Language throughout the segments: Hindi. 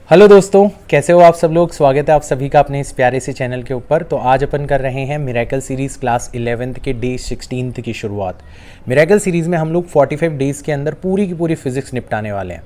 हेलो दोस्तों, कैसे हो आप सब लोग। स्वागत है आप सभी का अपने इस प्यारे से चैनल के ऊपर। तो आज अपन कर रहे हैं मिरेकल सीरीज़ क्लास 11th के डे 16 की शुरुआत। मिरेकल सीरीज़ में हम लोग 45 डेज़ के अंदर पूरी की पूरी फिजिक्स निपटाने वाले हैं।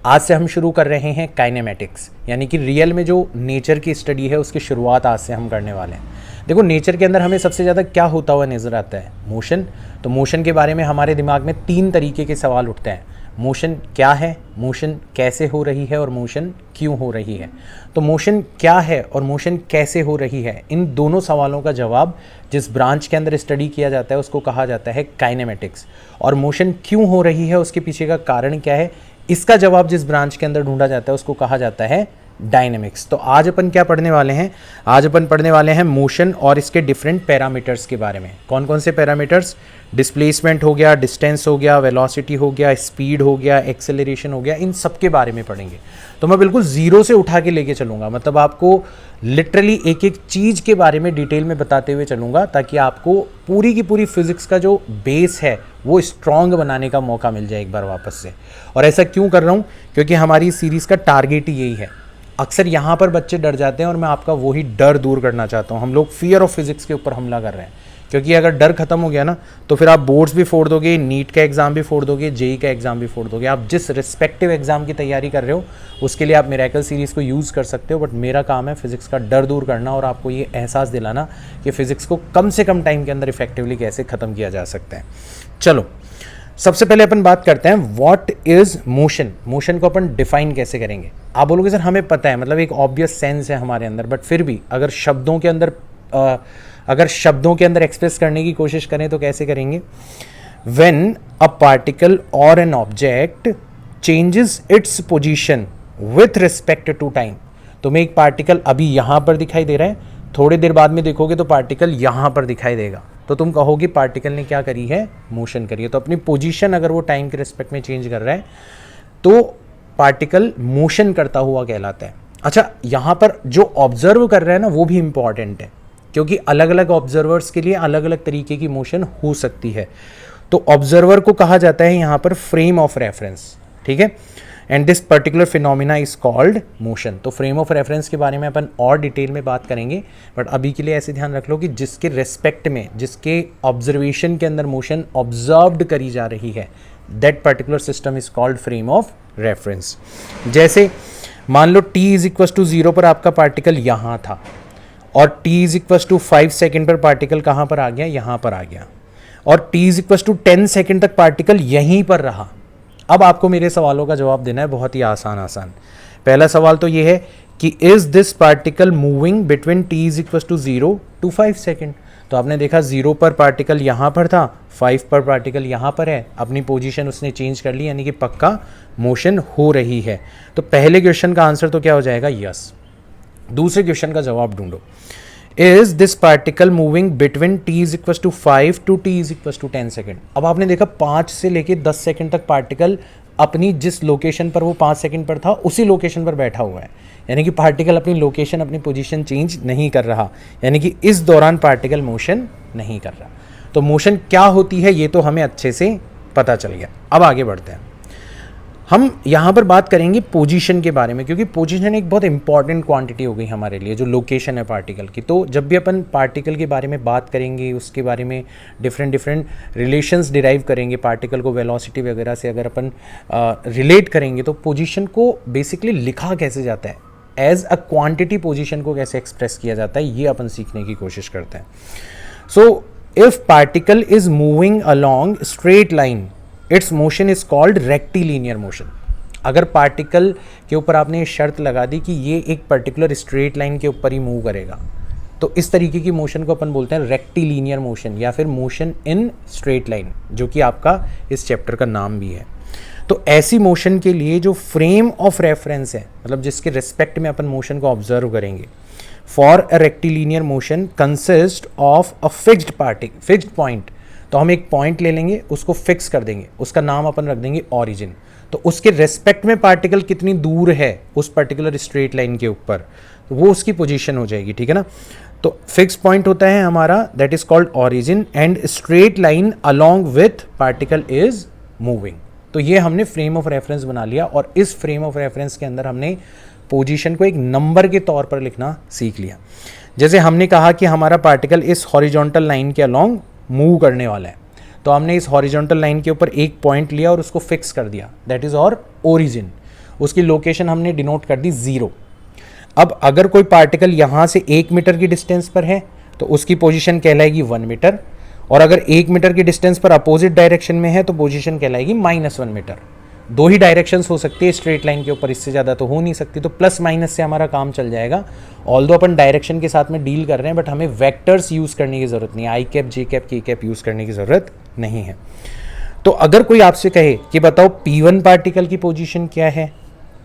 आज से हम शुरू कर रहे हैं काइनेमेटिक्स, यानी कि रियल में जो नेचर की स्टडी है उसकी शुरुआत आज से हम करने वाले हैं। देखो, नेचर के अंदर हमें सबसे ज़्यादा क्या होता हुआ नज़र आता है? मोशन। तो मोशन के बारे में हमारे दिमाग में 3 तरीके के सवाल उठते हैं। मोशन क्या है, मोशन कैसे हो रही है और मोशन क्यों हो रही है। तो मोशन क्या है और मोशन कैसे हो रही है, इन दोनों सवालों का जवाब जिस ब्रांच के अंदर स्टडी किया जाता है उसको कहा जाता है काइनेमेटिक्स। और मोशन क्यों हो रही है, उसके पीछे का कारण क्या है, इसका जवाब जिस ब्रांच के अंदर ढूंढा जाता है उसको कहा जाता है डायनेमिक्स। तो आज अपन क्या पढ़ने वाले हैं? आज अपन पढ़ने वाले हैं मोशन और इसके डिफरेंट पैरामीटर्स के बारे में। कौन कौन से पैरामीटर्स? डिस्प्लेसमेंट हो गया, डिस्टेंस हो गया, वेलोसिटी हो गया, स्पीड हो गया, एक्सेलरेशन हो गया, इन सब के बारे में पढ़ेंगे। तो मैं बिल्कुल जीरो से उठा के लेके चलूँगा, मतलब आपको लिटरली एक एक चीज़ के बारे में डिटेल में बताते हुए चलूँगा, ताकि आपको पूरी की पूरी फिजिक्स का जो बेस है वो स्ट्रॉन्ग बनाने का मौका मिल जाए एक बार वापस से। और ऐसा क्यों कर रहा हूँ? क्योंकि हमारी सीरीज़ का टारगेट ही यही है। अक्सर यहाँ पर बच्चे डर जाते हैं और मैं आपका वही डर दूर करना चाहता हूँ। हम लोग फियर ऑफ फिजिक्स के ऊपर हमला कर रहे हैं, क्योंकि अगर डर खत्म हो गया ना तो फिर आप बोर्ड्स भी फोड़ दोगे, नीट का एग्जाम भी फोड़ दोगे, जेई का एग्जाम भी फोड़ दोगे। आप जिस रिस्पेक्टिव एग्जाम की तैयारी कर रहे हो उसके लिए आप मिरेकल सीरीज़ को यूज़ कर सकते हो, बट मेरा काम है फिजिक्स का डर दूर करना और आपको ये एहसास दिलाना कि फिजिक्स को कम से कम टाइम के अंदर इफेक्टिवली कैसे ख़त्म किया जा सकता है। चलो, सबसे पहले अपन बात करते हैं व्हाट इज मोशन। मोशन को अपन डिफाइन कैसे करेंगे? आप बोलोगे सर हमें पता है, मतलब एक ऑब्वियस सेंस है हमारे अंदर, बट फिर भी अगर शब्दों के अंदर एक्सप्रेस करने की कोशिश करें तो कैसे करेंगे? व्हेन अ पार्टिकल और an object changes its position with respect to time. तुम्हें एक पार्टिकल अभी यहां पर दिखाई दे रहा है, थोड़ी देर बाद में देखोगे तो पार्टिकल यहां पर दिखाई देगा, तो तुम कहोगे पार्टिकल ने क्या करी है? मोशन करी है। तो अपनी पोजीशन अगर वो टाइम के रिस्पेक्ट में चेंज कर रहा है तो पार्टिकल मोशन करता हुआ कहलाता है। अच्छा, यहां पर जो ऑब्जर्व कर रहा है ना वो भी इंपॉर्टेंट है, क्योंकि अलग अलग ऑब्जर्वर्स के लिए अलग अलग तरीके की मोशन हो सकती है। तो ऑब्जर्वर को कहा जाता है यहां पर फ्रेम ऑफ रेफरेंस, ठीक है। And this particular phenomena is called motion. तो फ्रेम ऑफ रेफरेंस के बारे में अपन और डिटेल में बात करेंगे, बट अभी के लिए ऐसे ध्यान रख लो कि जिसके रेस्पेक्ट में, जिसके ऑब्जर्वेशन के अंदर मोशन ऑब्जर्व्ड करी जा रही है, that particular system is called frame of reference. जैसे मान लो t इज इक्वल टू 0 पर आपका पार्टिकल यहाँ था और t is equal to 5 second पर पार्टिकल कहाँ पर आ गया? यहाँ पर आ गया। और t is equal to 10 second तक पार्टिकल यहीं पर रहा। अब आपको मेरे सवालों का जवाब देना है, बहुत ही आसान। पहला सवाल तो ये है कि is this particle moving between t is equal to 0 to 5 second. तो आपने देखा 0 पर पार्टिकल यहाँ पर था, 5 पर पार्टिकल यहाँ पर है, अपनी पोजीशन उसने चेंज कर ली, यानी कि पक्का मोशन हो रही है। तो पहले क्वेश्चन का आंसर तो क्या हो जाएगा? यस। दूसरे क्वेश्चन का जवाब ढूंढो। Is this particle moving between t is equal to 5 to t is equal to 10 second. अब आपने देखा 5 से लेके 10 सेकेंड तक पार्टिकल अपनी जिस लोकेशन पर वो 5 सेकेंड पर था उसी लोकेशन पर बैठा हुआ है, यानी कि पार्टिकल अपनी लोकेशन, अपनी पोजीशन चेंज नहीं कर रहा, यानी कि इस दौरान पार्टिकल मोशन नहीं कर रहा। तो मोशन क्या होती है ये तो हमें अच्छे से पता चल गया। अब आगे बढ़ते हैं। हम यहाँ पर बात करेंगे पोजीशन के बारे में, क्योंकि पोजीशन एक बहुत इंपॉर्टेंट क्वांटिटी हो गई हमारे लिए, जो लोकेशन है पार्टिकल की। तो जब भी अपन पार्टिकल के बारे में बात करेंगे, उसके बारे में डिफरेंट रिलेशंस डिराइव करेंगे, पार्टिकल को वेलोसिटी वगैरह से अगर अपन रिलेट करेंगे, तो पोजीशन को बेसिकली लिखा कैसे जाता है, एज अ क्वांटिटी पोजीशन को कैसे एक्सप्रेस किया जाता है, ये अपन सीखने की कोशिश करते हैं। So if particle is moving along straight line, it's motion is called rectilinear motion. अगर पार्टिकल के ऊपर आपने ये शर्त लगा दी कि ये एक पर्टिकुलर स्ट्रेट लाइन के ऊपर ही मूव करेगा, तो इस तरीके की मोशन को अपन बोलते हैं रेक्टिलीनियर मोशन या फिर मोशन इन स्ट्रेट लाइन, जो कि आपका इस चैप्टर का नाम भी है। तो ऐसी मोशन के लिए जो फ्रेम ऑफ रेफरेंस है, मतलब जिसके रिस्पेक्ट में अपन मोशन को ऑब्जर्व करेंगे, for a rectilinear motion consist of a fixed point. तो हम एक पॉइंट ले लेंगे, उसको फिक्स कर देंगे, उसका नाम अपन रख देंगे ऑरिजिन। तो उसके रेस्पेक्ट में पार्टिकल कितनी दूर है उस पर्टिकुलर स्ट्रेट लाइन के ऊपर, तो वो उसकी पोजीशन हो जाएगी, ठीक है ना। तो फिक्स पॉइंट होता है हमारा, that is called origin, and straight line along with particle is moving. तो ये हमने फ्रेम ऑफ रेफरेंस बना लिया, और इस फ्रेम ऑफ रेफरेंस के अंदर हमने पोजीशन को एक नंबर के तौर पर लिखना सीख लिया। जैसे हमने कहा कि हमारा पार्टिकल इस हॉरिजॉन्टल लाइन के अलोंग मूव करने वाला है, तो हमने इस हॉरिजॉन्टल लाइन के ऊपर एक पॉइंट लिया और उसको फिक्स कर दिया, दैट इज और ओरिजिन। उसकी लोकेशन हमने डिनोट कर दी 0। अब अगर कोई पार्टिकल यहाँ से 1 मीटर की डिस्टेंस पर है तो उसकी पोजीशन कहलाएगी 1 मीटर, और अगर 1 मीटर की डिस्टेंस पर अपोजिट डायरेक्शन में है तो पोजीशन कहलाएगी -1 मीटर। दो ही डायरेक्शंस हो सकती है स्ट्रेट लाइन के ऊपर, इससे ज़्यादा तो हो नहीं सकती, तो प्लस माइनस से हमारा काम चल जाएगा। ऑल्दो अपन डायरेक्शन के साथ में डील कर रहे हैं, बट हमें वेक्टर्स यूज़ करने की ज़रूरत नहीं है, आई कैप, जे कैप, के कैप यूज़ करने की ज़रूरत नहीं है। तो अगर कोई आपसे कहे कि बताओ P1 पार्टिकल की पोजीशन क्या है,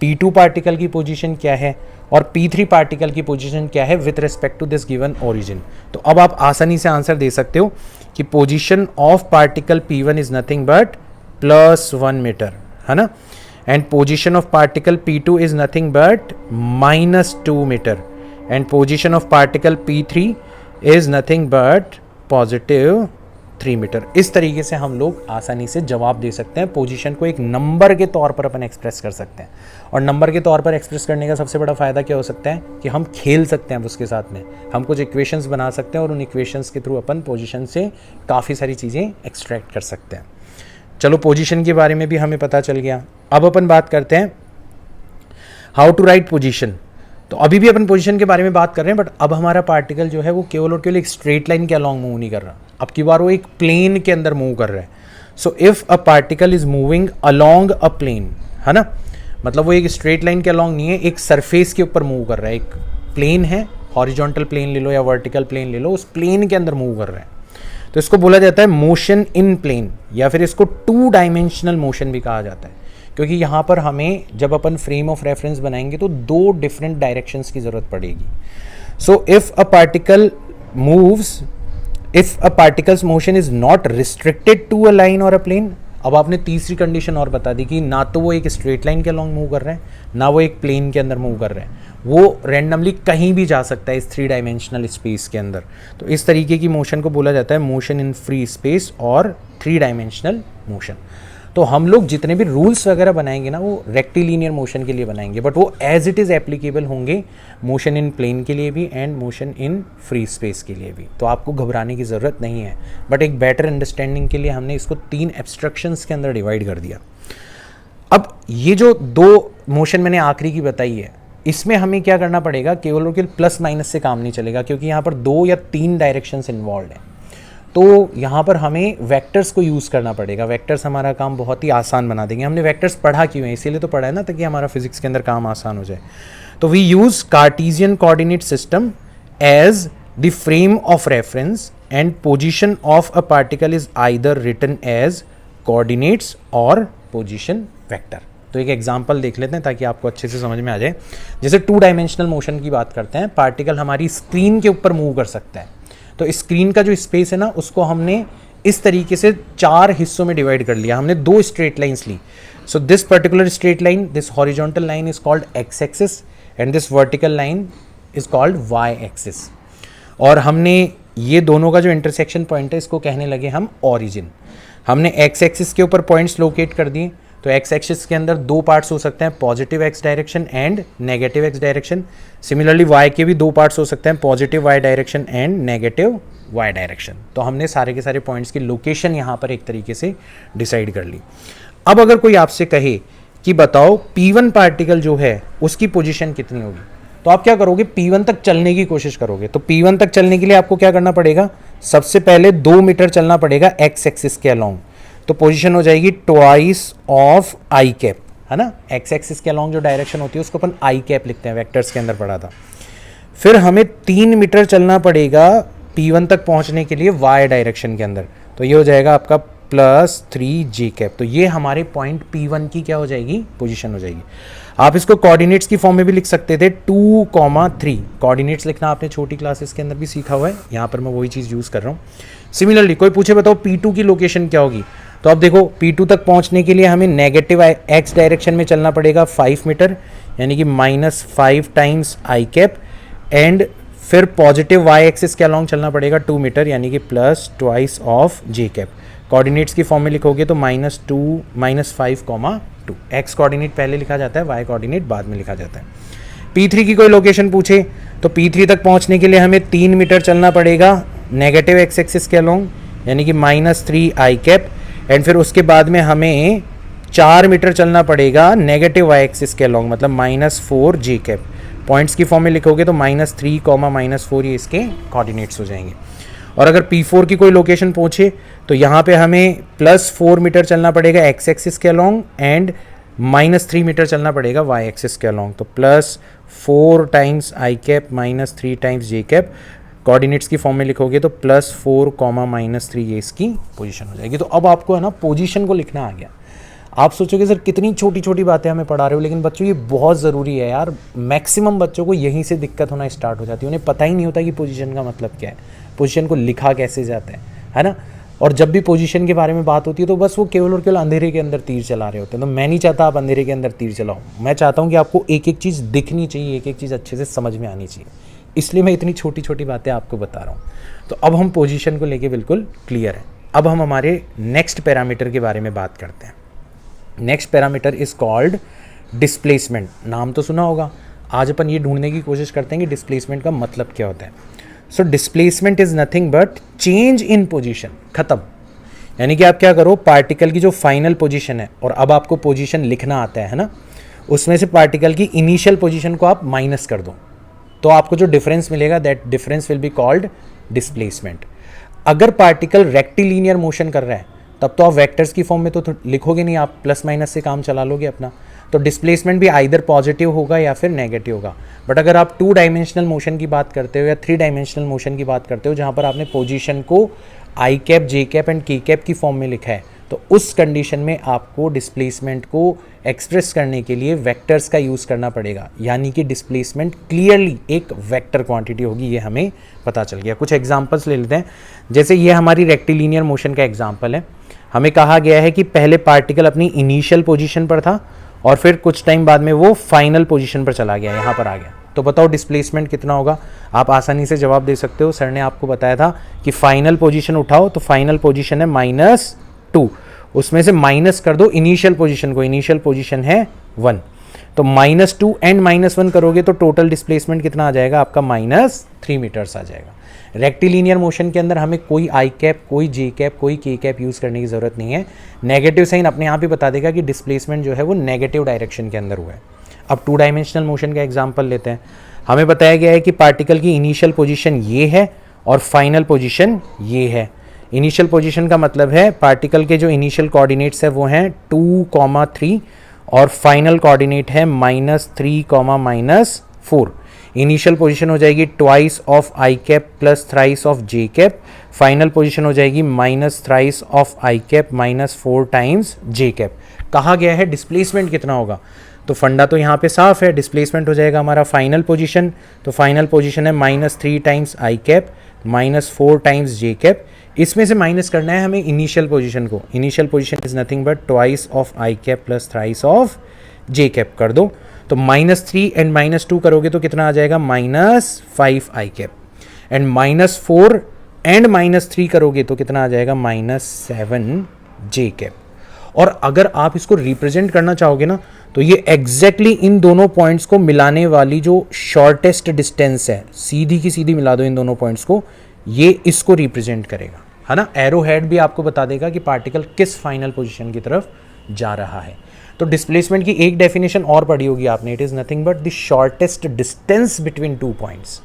P2 पार्टिकल की पोजीशन क्या है और P3 पार्टिकल की पोजीशन क्या है with respect to this given origin, तो अब आप आसानी से आंसर दे सकते हो कि position of particle P1 is nothing but +1 metre, है ना, and position of particle P2 is nothing but -2 metre, and position of particle P3 is nothing but +3 metre. इस तरीके से हम लोग आसानी से जवाब दे सकते हैं। पोजीशन को एक नंबर के तौर पर अपन एक्सप्रेस कर सकते हैं, और नंबर के तौर पर एक्सप्रेस करने का सबसे बड़ा फ़ायदा क्या हो सकता है कि हम खेल सकते हैं उसके साथ में, हम कुछ इक्वेशंस बना सकते हैं और उन इक्वेशंस के थ्रू अपन पोजीशन से काफ़ी सारी चीज़ें एक्सट्रैक्ट कर सकते हैं। चलो, पोजीशन के बारे में भी हमें पता चल गया। अब अपन बात करते हैं हाउ टू राइट पोजीशन। तो अभी भी अपन पोजीशन के बारे में बात कर रहे हैं, बट अब हमारा पार्टिकल जो है वो केवल और केवल एक स्ट्रेट लाइन के अलॉन्ग मूव नहीं कर रहा, अब की बार वो एक प्लेन के अंदर मूव कर रहा है। So if a particle is moving along a plane, है ना, मतलब वो एक स्ट्रेट लाइन के अलॉन्ग नहीं है, एक सरफेस के ऊपर मूव कर रहा है। एक प्लेन है, हॉरिजॉन्टल प्लेन ले लो या वर्टिकल प्लेन ले लो, उस प्लेन के अंदर मूव कर रहा है, तो इसको बोला जाता है मोशन इन प्लेन, या फिर इसको 2 डायमेंशनल मोशन भी कहा जाता है, क्योंकि यहाँ पर हमें जब अपन फ्रेम ऑफ रेफरेंस बनाएंगे तो 2 डिफरेंट डायरेक्शंस की ज़रूरत पड़ेगी। So if a particle moves, if a particle's motion is not restricted to a line और अ प्लेन। अब आपने तीसरी कंडीशन और बता दी कि ना तो वो एक स्ट्रेट लाइन के अलॉन्ग मूव कर रहे हैं, ना वो एक प्लेन के अंदर मूव कर रहे हैं, वो रैंडमली कहीं भी जा सकता है इस 3 डायमेंशनल स्पेस के अंदर। तो इस तरीके की मोशन को बोला जाता है मोशन इन फ्री स्पेस और 3 डायमेंशनल मोशन। तो हम लोग जितने भी रूल्स वगैरह बनाएंगे ना, वो रेक्टिलिनियर मोशन के लिए बनाएंगे, बट वो एज इट इज़ एप्लीकेबल होंगे मोशन इन प्लेन के लिए भी and motion in free space के लिए भी। तो आपको घबराने की ज़रूरत नहीं है, बट एक बेटर अंडरस्टैंडिंग के लिए हमने इसको 3 एब्स्ट्रक्शंस के अंदर डिवाइड कर दिया। अब ये जो 2 मोशन मैंने आखिरी की बताई है, इसमें हमें क्या करना पड़ेगा, केवल और केवल प्लस माइनस से काम नहीं चलेगा, क्योंकि यहाँ पर 2 या 3 डायरेक्शंस इन्वॉल्व हैं। तो यहाँ पर हमें वेक्टर्स को यूज़ करना पड़ेगा। वेक्टर्स हमारा काम बहुत ही आसान बना देंगे। हमने वेक्टर्स पढ़ा क्यों है, इसीलिए तो पढ़ा है ना, ताकि हमारा फिजिक्स के अंदर काम आसान हो जाए। तो we use Cartesian coordinate system as the frame of reference and position of a particle is either written as coordinates और पोजीशन वेक्टर। तो एक एग्जांपल देख लेते हैं ताकि आपको अच्छे से समझ में आ जाए। जैसे 2 डायमेंशनल मोशन की बात करते हैं, पार्टिकल हमारी स्क्रीन के ऊपर मूव कर सकता है, तो स्क्रीन का जो स्पेस है ना, उसको हमने इस तरीके से 4 हिस्सों में डिवाइड कर लिया। हमने 2 स्ट्रेट लाइंस ली। So this particular straight line, this horizontal line is called x axis and this vertical line is called y axis. और हमने ये दोनों का जो इंटरसेक्शन पॉइंट है, इसको कहने लगे हम ओरिजिन। हमने एक्स एक्सिस के ऊपर पॉइंट्स लोकेट कर दिए। तो एक्स एक्सिस के अंदर 2 पार्ट्स हो सकते हैं, positive x direction and negative x direction. Similarly y के भी 2 पार्ट्स हो सकते हैं, positive y direction and negative y direction. तो हमने सारे के सारे पॉइंट्स की लोकेशन यहाँ पर एक तरीके से डिसाइड कर ली। अब अगर कोई आपसे कहे कि बताओ P1 पार्टिकल जो है उसकी पोजीशन कितनी होगी, तो आप क्या करोगे, P1 तक चलने की कोशिश करोगे। तो P1 तक चलने के लिए आपको क्या करना पड़ेगा, सबसे पहले 2 मीटर चलना पड़ेगा एक्स एक्सिस के अलॉन्ग। तो पोजीशन हो जाएगी ट्वाइस ऑफ आई कैप, है ना। एक्स एक्सिस के अलॉन्ग जो डायरेक्शन होती है उसको अपन आई कैप लिखते हैं, वेक्टर्स के अंदर पढ़ा था। फिर हमें 3 मीटर चलना पड़ेगा P1 तक पहुंचने के लिए वाई डायरेक्शन के अंदर। तो ये हो जाएगा आपका +3 जे कैप। तो ये हमारे पॉइंट P1 की क्या हो जाएगी, पोजीशन हो जाएगी। आप इसको कोऑर्डिनेट्स की फॉर्म में भी लिख सकते थे, 2,3। कोऑर्डिनेट्स लिखना आपने छोटी क्लासेस के अंदर भी सीखा हुआ है, यहाँ पर मैं वही चीज़ यूज़ कर रहा हूँ। सिमिलरली कोई पूछे बताओ P2 की लोकेशन क्या होगी, तो अब देखो P2 तक पहुँचने के लिए हमें नेगेटिव एक्स डायरेक्शन में चलना पड़ेगा 5 मीटर, यानी कि -5 टाइम्स आई कैप, एंड फिर पॉजिटिव वाई एक्सिस के अलॉन्ग चलना पड़ेगा 2 मीटर, यानी कि +2 ऑफ जे कैप। कोऑर्डिनेट्स की फॉर्म में लिखोगे तो -2 -5, 2। एक्स कोऑर्डिनेट पहले लिखा जाता है, वाई कोऑर्डिनेट बाद में लिखा जाता है। P3 की कोई लोकेशन पूछे तो P3 तक पहुंचने के लिए हमें 3 मीटर चलना पड़ेगा नेगेटिव एक्स एक्सिस के अलोंग, यानी कि -3 कैप, एंड फिर उसके बाद में हमें 4 मीटर चलना पड़ेगा नेगेटिव वाई एक्सिस के अलोंग, मतलब -4 जे कैप। पॉइंट्स की फॉर्म में लिखोगे तो -3, -4 ये इसके कोऑर्डिनेट्स हो जाएंगे। और अगर P4 की कोई लोकेशन पूछे तो यहाँ पे हमें +4 मीटर चलना पड़ेगा एक्स एक्सिस के अलोंग एंड -3 मीटर चलना पड़ेगा वाई एक्सिस के अलोंग, तो +4 times I cap -3 times J cap. Coordinates की फॉर्म में लिखोगे तो +4, -3 ये इसकी पोजीशन हो जाएगी। तो अब आपको है ना पोजीशन को लिखना आ गया। आप सोचोगे सर कितनी छोटी छोटी बातें हमें पढ़ा रहे हो, लेकिन बच्चों ये बहुत ज़रूरी है यार। मैक्सिमम बच्चों को यहीं से दिक्कत होना स्टार्ट हो जाती है, उन्हें पता ही नहीं होता कि पोजीशन का मतलब क्या है, पोजीशन को लिखा कैसे जाता है ना। और जब भी पोजीशन के बारे में बात होती है तो बस वो केवल और केवल अंधेरे के अंदर तीर चला रहे होते हैं। तो मैं नहीं चाहता आप अंधेरे के अंदर तीर चलाओ, मैं चाहता हूँ कि आपको एक एक चीज़ दिखनी चाहिए, एक एक चीज़ अच्छे से समझ में आनी चाहिए, इसलिए मैं इतनी छोटी छोटी बातें आपको बता रहा हूँ। तो अब हम पोजीशन को लेके बिल्कुल क्लियर हैं। अब हम हमारे नेक्स्ट पैरामीटर के बारे में बात करते हैं। Next parameter is called displacement. नाम तो सुना होगा। आज अपन ये ढूंढने की कोशिश करते हैं कि डिस्प्लेसमेंट का मतलब क्या होता है। So displacement is nothing but change in position. खत्म। यानी कि आप क्या करो, पार्टिकल की जो फाइनल पोजीशन है और अब आपको पोजीशन लिखना आता है ना, उसमें से पार्टिकल की इनिशियल पोजीशन को आप माइनस कर दो, तो आपको जो डिफरेंस मिलेगा that difference will be called displacement. अगर पार्टिकल रेक्टिलिनियर मोशन कर रहा है तब तो आप वेक्टर्स की फॉर्म में तो लिखोगे नहीं, आप प्लस माइनस से काम चला लोगे अपना। तो डिस्प्लेसमेंट भी आइदर पॉजिटिव होगा या फिर नेगेटिव होगा। बट अगर आप 2 डायमेंशनल मोशन की बात करते हो या 3 डायमेंशनल मोशन की बात करते हो जहाँ पर आपने पोजीशन को आई कैप, जे कैप एंड के कैप की फॉर्म में लिखा है, तो उस कंडीशन में आपको डिस्प्लेसमेंट को एक्सप्रेस करने के लिए वेक्टर्स का यूज़ करना पड़ेगा। यानी कि डिस्प्लेसमेंट क्लियरली एक वेक्टर क्वांटिटी होगी, ये हमें पता चल गया। कुछ एग्जांपल्स ले लेते हैं। जैसे ये हमारी रेक्टिलिनियर मोशन का एग्जांपल है। हमें कहा गया है कि पहले पार्टिकल अपनी इनिशियल पोजीशन पर था और फिर कुछ टाइम बाद में वो फाइनल पोजीशन पर चला गया, यहाँ पर आ गया। तो बताओ डिस्प्लेसमेंट कितना होगा। आप आसानी से जवाब दे सकते हो। सर ने आपको बताया था कि फाइनल पोजीशन उठाओ, तो फाइनल पोजीशन है -2, उसमें से माइनस कर दो इनिशियल पोजीशन को, इनिशियल पोजीशन है 1, तो -2 एंड -1 करोगे तो टोटल डिस्प्लेसमेंट कितना आ जाएगा आपका, -3 मीटर्स आ जाएगा। रेक्टिलिनियर मोशन के अंदर हमें कोई आई कैप, कोई जे कैप, कोई के कैप यूज़ करने की ज़रूरत नहीं है। नेगेटिव साइन अपने आप ही बता देगा कि डिस्प्लेसमेंट जो है वो नेगेटिव डायरेक्शन के अंदर हुआ है। अब 2 डायमेंशनल मोशन का एग्जांपल लेते हैं। हमें बताया गया है कि पार्टिकल की इनिशियल पोजीशन ये है और फाइनल पोजीशन ये है। इनिशियल पोजीशन का मतलब है पार्टिकल के जो इनिशियल कोऑर्डिनेट्स है वो हैं 2, 3 और फाइनल कोऑर्डिनेट है -3, -4। इनिशियल पोजीशन हो जाएगी twice of I cap plus thrice of J cap. Final position हो जाएगी -thrice of I cap -4 times J cap. कहा गया है डिस्प्लेसमेंट कितना होगा, तो फंडा तो यहाँ पे साफ है। डिस्प्लेसमेंट हो जाएगा हमारा फाइनल पोजीशन, तो फाइनल पोजीशन है -3 times I cap -4 times J cap. इसमें से माइनस करना है हमें इनिशियल पोजीशन को। Initial position is nothing but twice of I cap plus thrice of J cap कर दो, तो -3 एंड -2 करोगे तो कितना आ जाएगा, -5 आई कैप एंड -4 एंड -3 करोगे तो कितना आ जाएगा, -7 जे कैप। और अगर आप इसको रिप्रेजेंट करना चाहोगे ना, तो ये एग्जैक्टली इन दोनों पॉइंट्स को मिलाने वाली जो शॉर्टेस्ट डिस्टेंस है, सीधी की सीधी मिला दो इन दोनों पॉइंट्स को, ये इसको रिप्रेजेंट करेगा, है ना। एरो हेड भी आपको बता देगा कि पार्टिकल किस फाइनल पोजीशन की तरफ जा रहा है। तो डिस्प्लेसमेंट की एक डेफिनेशन और पढ़ी होगी आपने, it is nothing but the shortest distance between 2 points.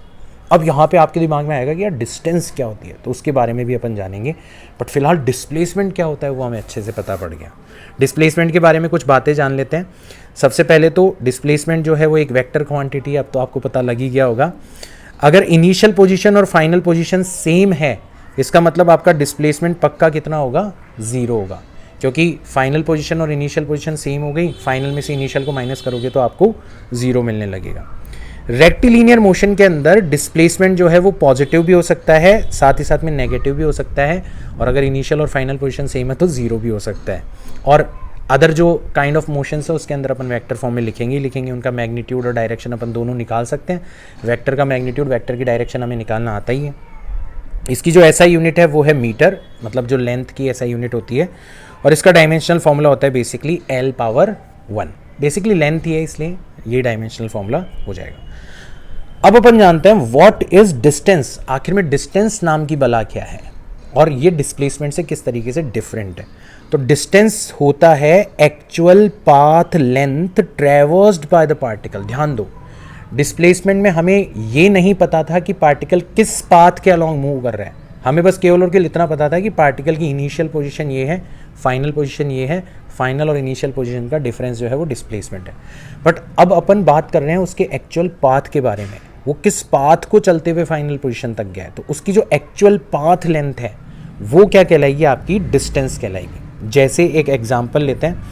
अब यहाँ पे आपके दिमाग में आएगा कि यार डिस्टेंस क्या होती है, तो उसके बारे में भी अपन जानेंगे। बट फिलहाल डिस्प्लेसमेंट क्या होता है वो हमें अच्छे से पता पड़ गया। डिस्प्लेसमेंट के बारे में कुछ बातें जान लेते हैं। सबसे पहले तो डिस्प्लेसमेंट जो है वो एक वेक्टर क्वांटिटी है, अब तो आपको पता लग ही गया होगा। अगर इनिशियल पोजीशन और फाइनल पोजीशन सेम है, इसका मतलब आपका डिस्प्लेसमेंट पक्का कितना होगा, 0 होगा, क्योंकि फाइनल पोजीशन और इनिशियल पोजीशन सेम हो गई। फाइनल में से इनिशियल को माइनस करोगे तो आपको 0 मिलने लगेगा। रेक्टिलिनियर मोशन के अंदर डिस्प्लेसमेंट जो है वो पॉजिटिव भी हो सकता है, साथ ही साथ में नेगेटिव भी हो सकता है, और अगर इनिशियल और फाइनल पोजीशन सेम है तो 0 भी हो सकता है। और अदर जो काइंड ऑफ मोशन है उसके अंदर अपन वेक्टर फॉर्म में लिखेंगे, उनका मैग्नीट्यूड और डायरेक्शन अपन दोनों निकाल सकते हैं। वेक्टर का मैग्नीट्यूड, वेक्टर की डायरेक्शन हमें निकालना आता ही है। इसकी जो एसआई यूनिट है वो है मीटर, मतलब जो लेंथ की एसआई यूनिट होती है, और इसका डायमेंशनल फॉर्मूला होता है बेसिकली L⁻⁴। बेसिकली लेंथ ही है, इसलिए ये डायमेंशनल फॉर्मूला हो जाएगा। अब अपन जानते हैं व्हाट इज डिस्टेंस, आखिर में डिस्टेंस नाम की बला क्या है और ये डिस्प्लेसमेंट से किस तरीके से डिफरेंट है। तो डिस्टेंस होता है actual path length traversed by the particle. ध्यान दो, डिस्प्लेसमेंट में हमें ये नहीं पता था कि पार्टिकल किस पाथ के अलोंग मूव कर रहा है, हमें बस केवल और केवल इतना पता था कि पार्टिकल की इनिशियल पोजीशन ये है, फाइनल पोजीशन ये है, फाइनल और इनिशियल पोजीशन का डिफरेंस जो है वो डिस्प्लेसमेंट है। बट अब अपन बात कर रहे हैं उसके एक्चुअल पाथ के बारे में, वो किस पाथ को चलते हुए फाइनल पोजीशन तक गया है। तो उसकी जो एक्चुअल पाथ लेंथ है वो क्या कहलाएगी, आपकी डिस्टेंस कहलाएगी। जैसे एक एग्जांपल लेते हैं,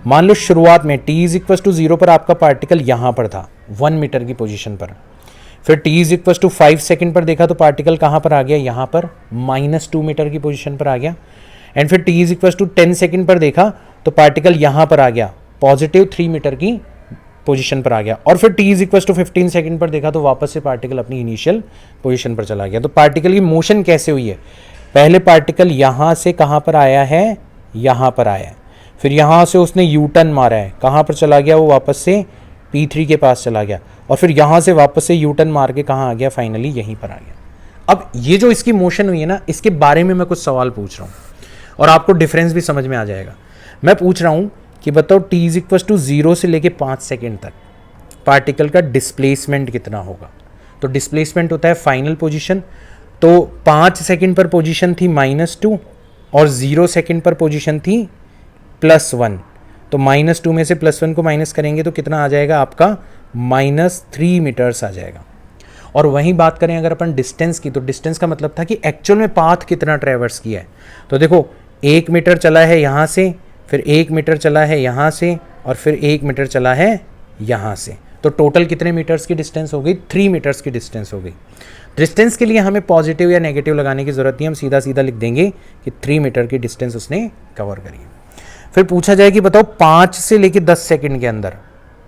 मान लो शुरुआत में t इज इक्वल टू 0 पर आपका पार्टिकल यहाँ पर था 1 मीटर की पोजीशन पर, फिर t is equal to 5 second पर देखा तो पार्टिकल कहाँ पर आ गया, यहाँ पर -2 मीटर की पोजीशन पर आ गया। एंड फिर t is equal to 10 second पर देखा तो पार्टिकल यहाँ पर आ गया +3 मीटर की पोजीशन पर आ गया। और फिर t is equal to 15 second पर देखा तो वापस से पार्टिकल अपनी इनिशियल पोजीशन पर चला गया। तो पार्टिकल की मोशन कैसे हुई है, पहले पार्टिकल यहाँ से कहाँ पर आया है, यहाँ पर आया है, फिर यहाँ से उसने यू टर्न मारा है, कहाँ पर चला गया, वो वापस से P3 के पास चला गया, और फिर यहाँ से वापस से यू टर्न मार के कहाँ आ गया, फाइनली यहीं पर आ गया। अब ये जो इसकी मोशन हुई है ना, इसके बारे में मैं कुछ सवाल पूछ रहा हूँ और आपको डिफरेंस भी समझ में आ जाएगा। मैं पूछ रहा हूँ कि बताओ t इज इक्वल टू 0 से लेके 5 सेकेंड तक पार्टिकल का डिस्प्लेसमेंट कितना होगा। तो डिस्प्लेसमेंट होता है फाइनल पोजीशन, तो 5 सेकेंड पर पोजीशन थी -2 और 0 सेकेंड पर पोजीशन थी +1, तो -2 में से +1 को माइनस करेंगे तो कितना आ जाएगा आपका, -3 मीटर्स आ जाएगा। और वहीं बात करें अगर अपन डिस्टेंस की, तो डिस्टेंस का मतलब था कि एक्चुअल में पाथ कितना ट्रैवर्स किया है। तो देखो 1 मीटर चला है यहाँ से, फिर 1 मीटर चला है यहाँ से, और फिर 1 मीटर चला है यहाँ से, तो टोटल कितने मीटर्स की डिस्टेंस हो गई, 3 मीटर्स की डिस्टेंस हो गई। डिस्टेंस के लिए हमें पॉजिटिव या नेगेटिव लगाने की जरूरत नहीं, हम सीधा सीधा लिख देंगे कि 3 मीटर की डिस्टेंस उसने कवर करी है। फिर पूछा जाए कि बताओ 5 से लेके 10 सेकंड के अंदर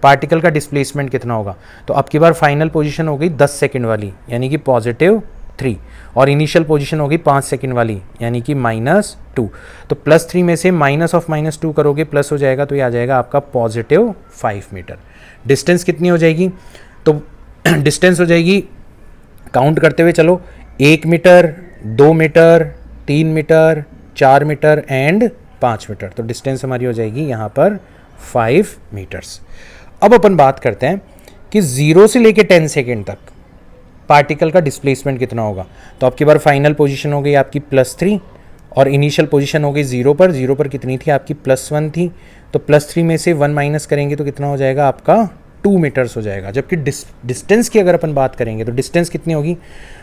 पार्टिकल का डिस्प्लेसमेंट कितना होगा। तो अब की बार फाइनल पोजीशन हो गई 10 सेकंड वाली यानी कि +3, और इनिशियल पोजीशन होगी 5 सेकंड वाली यानी कि -2। तो +3 में से -2 करोगे प्लस हो जाएगा, तो ये आ जाएगा आपका +5 मीटर। डिस्टेंस कितनी हो जाएगी, तो डिस्टेंस हो जाएगी, काउंट करते हुए चलो, 1 metre, 2 metre, 3 metre, 4 metre and 5 metre. तो डिस्टेंस हमारी हो जाएगी यहाँ पर 5 मीटर्स। अब अपन बात करते हैं कि 0 से लेके 10 सेकेंड तक पार्टिकल का डिस्प्लेसमेंट कितना होगा। तो आपकी बार फाइनल पोजीशन हो गई आपकी +3 और इनिशियल पोजीशन हो गई 0 पर कितनी थी आपकी, +1 थी। तो +3 में से 1 माइनस करेंगे तो कितना हो जाएगा आपका, 2 मीटर्स हो जाएगा। जबकि डिस्टेंस की अगर अपन बात करेंगे तो डिस्टेंस कितनी होगी,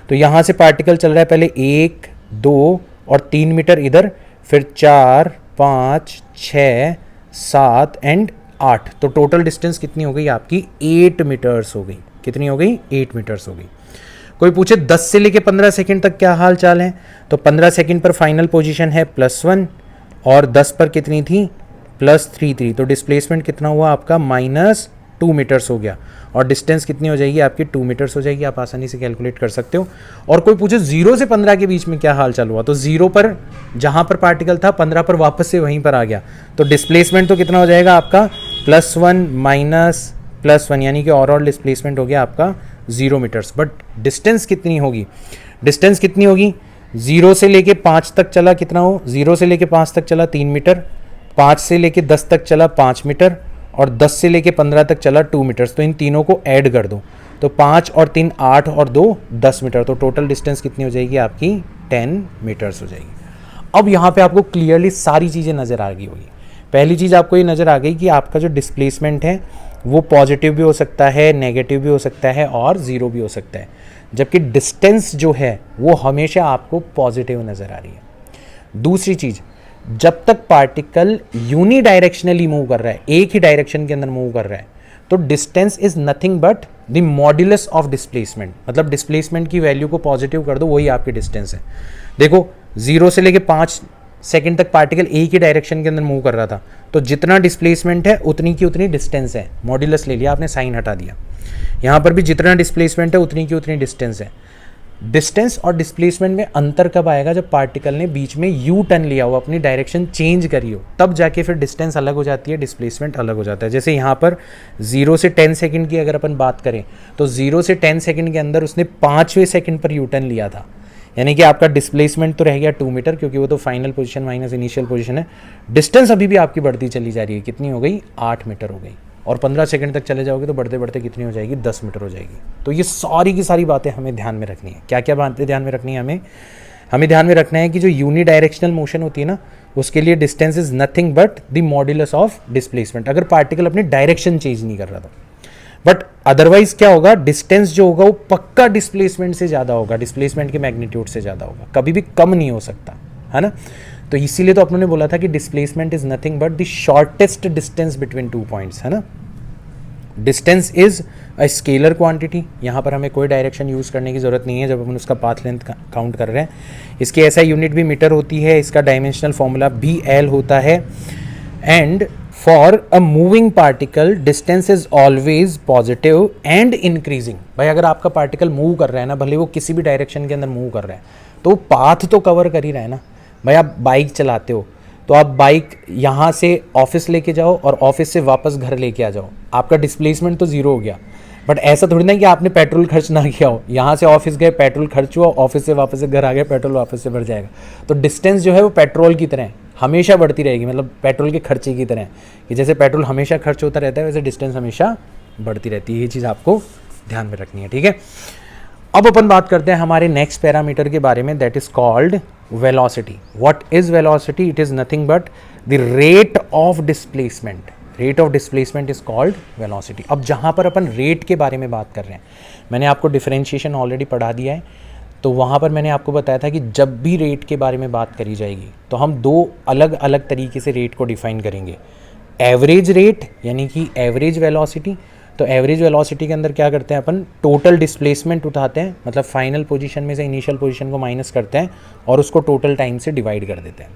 तो यहाँ से पार्टिकल चल रहा है पहले 1, 2 और 3 मीटर इधर, फिर 4, 5, 6, 7 एंड 8, तो टोटल डिस्टेंस कितनी हो गई आपकी, 8 मीटर्स हो गई। कितनी हो गई, 8 मीटर्स हो गई। कोई पूछे 10 से लेके 15 सेकंड तक क्या हाल चाल है, तो 15 सेकंड पर फाइनल पोजीशन है +1 और 10 पर कितनी थी, +3 थी। तो डिस्प्लेसमेंट कितना हुआ आपका, -2 मीटर्स हो गया, और डिस्टेंस कितनी हो जाएगी आपकी, 2 मीटर्स हो जाएगी। आप आसानी से कैलकुलेट कर सकते हो। और कोई पूछे 0 से 15 के बीच में क्या हाल चाल हुआ, तो 0 पर जहाँ पर पार्टिकल था 15 पर वापस से वहीं पर आ गया, तो डिस्प्लेसमेंट तो कितना हो जाएगा आपका, +1 माइनस +1 यानी कि ओवरऑल डिस्प्लेसमेंट हो गया आपका 0 मीटर्स। बट डिस्टेंस कितनी होगी, डिस्टेंस कितनी होगी, 0 से लेके 5 तक चला कितना हो, 0 से लेके 5 तक चला 3 मीटर, 5 से लेके 10 तक चला 5 मीटर, और 10 से लेके 15 तक चला 2 मीटर्स। तो इन तीनों को ऐड कर दो, तो 5 और 3 8 और 2 10 मीटर, तो टोटल डिस्टेंस कितनी हो जाएगी आपकी, 10 मीटर्स हो जाएगी। अब यहाँ पे आपको क्लियरली सारी चीज़ें नज़र आ गई होगी। पहली चीज़ आपको ये नज़र आ गई कि आपका जो डिस्प्लेसमेंट है वो पॉजिटिव भी हो सकता है, नेगेटिव भी हो सकता है और 0 भी हो सकता है, जबकि डिस्टेंस जो है वो हमेशा आपको पॉजिटिव नज़र आ रही है। दूसरी चीज़, जब तक पार्टिकल यूनी डायरेक्शनली मूव कर रहा है, एक ही डायरेक्शन के अंदर मूव कर रहा है, तो distance is nothing but the modulus of displacement. मतलब डिस्प्लेसमेंट की वैल्यू को पॉजिटिव कर दो, वही आपकी डिस्टेंस है। देखो 0 से लेके 5 सेकेंड तक पार्टिकल एक ही डायरेक्शन के अंदर मूव कर रहा था, तो जितना डिस्प्लेसमेंट है उतनी की उतनी डिस्टेंस है। मॉड्यूलस ले लिया आपने, साइन हटा दिया। यहाँ पर भी जितना डिस्प्लेसमेंट है उतनी की उतनी डिस्टेंस है। डिस्टेंस और डिस्प्लेसमेंट में अंतर कब आएगा? जब पार्टिकल ने बीच में यू टर्न लिया हो, अपनी डायरेक्शन चेंज करी हो, तब जाके फिर डिस्टेंस अलग हो जाती है, डिस्प्लेसमेंट अलग हो जाता है। जैसे यहाँ पर 0 से 10 सेकंड की अगर अपन बात करें तो 0 से 10 सेकंड के अंदर उसने 5वें सेकंड पर यू टर्न लिया था, यानी कि आपका डिस्प्लेसमेंट तो रह गया 2 मीटर, क्योंकि वो तो final position minus initial position है। डिस्टेंस अभी भी आपकी बढ़ती चली जा रही है, कितनी हो गई? 8 मीटर हो गई। और 15 सेकंड तक चले जाओगे तो बढ़ते बढ़ते कितनी हो जाएगी? 10 मीटर हो जाएगी। तो ये सारी की सारी बातें हमें ध्यान में रखनी है। क्या क्या बातें ध्यान में रखनी है? हमें ध्यान में रखना है कि जो यूनिडायरेक्शनल मोशन होती है ना, उसके लिए distance is nothing but the modulus of displacement, अगर पार्टिकल अपनी डायरेक्शन चेंज नहीं कर रहा था। बट अदरवाइज क्या होगा? डिस्टेंस जो होगा वो पक्का डिस्प्लेसमेंट से ज़्यादा होगा, डिस्प्लेसमेंट के मैग्नीट्यूड से ज़्यादा होगा, कभी भी कम नहीं हो सकता, है ना। तो इसीलिए तो अपनों ने बोला था कि displacement is nothing but the shortest distance between 2 points, है ना। Distance is a scalar quantity, यहाँ पर हमें कोई डायरेक्शन यूज़ करने की ज़रूरत नहीं है जब अपन उसका पाथ लेंथ काउंट कर रहे हैं। इसकी ऐसा यूनिट भी मीटर होती है, इसका डायमेंशनल फॉर्मूला भी एल होता है। And for a moving particle distance is always positive and increasing. भाई अगर आपका पार्टिकल मूव कर रहा है ना, भले वो किसी भी डायरेक्शन के अंदर मूव कर रहा है, तो पाथ तो कवर कर ही रहा है ना। भाई आप बाइक चलाते हो तो आप बाइक यहाँ से ऑफिस लेके जाओ और ऑफिस से वापस घर लेके आ जाओ, आपका डिस्प्लेसमेंट तो जीरो हो गया। बट ऐसा थोड़ी ना कि आपने पेट्रोल खर्च ना किया हो, यहाँ से ऑफिस गए पेट्रोल खर्च हुआ, ऑफिस से वापस से घर आ गए पेट्रोल वापस से बढ़ जाएगा। तो डिस्टेंस जो है वो पेट्रोल की तरह हमेशा बढ़ती रहेगी, मतलब पेट्रोल के खर्चे की तरह कि जैसे पेट्रोल हमेशा खर्च होता रहता है वैसे डिस्टेंस हमेशा बढ़ती रहती है। ये चीज़ आपको ध्यान में रखनी है, ठीक है। अब अपन बात करते हैं हमारे नेक्स्ट पैरामीटर के बारे में, that is called velocity. What is velocity? It is nothing but the rate of displacement. Rate of displacement is called velocity. अब जहाँ पर अपन रेट के बारे में बात कर रहे हैं, मैंने आपको डिफरेंशिएशन ऑलरेडी पढ़ा दिया है, तो वहाँ पर मैंने आपको बताया था कि जब भी रेट के बारे में बात करी जाएगी तो हम दो अलग अलग तरीके से रेट को डिफाइन करेंगे। एवरेज रेट यानी कि एवरेज वेलोसिटी। तो एवरेज वेलोसिटी के अंदर क्या करते हैं अपन? टोटल डिस्प्लेसमेंट उठाते हैं, मतलब फाइनल पोजीशन में से इनिशियल पोजीशन को माइनस करते हैं और उसको टोटल टाइम से डिवाइड कर देते हैं।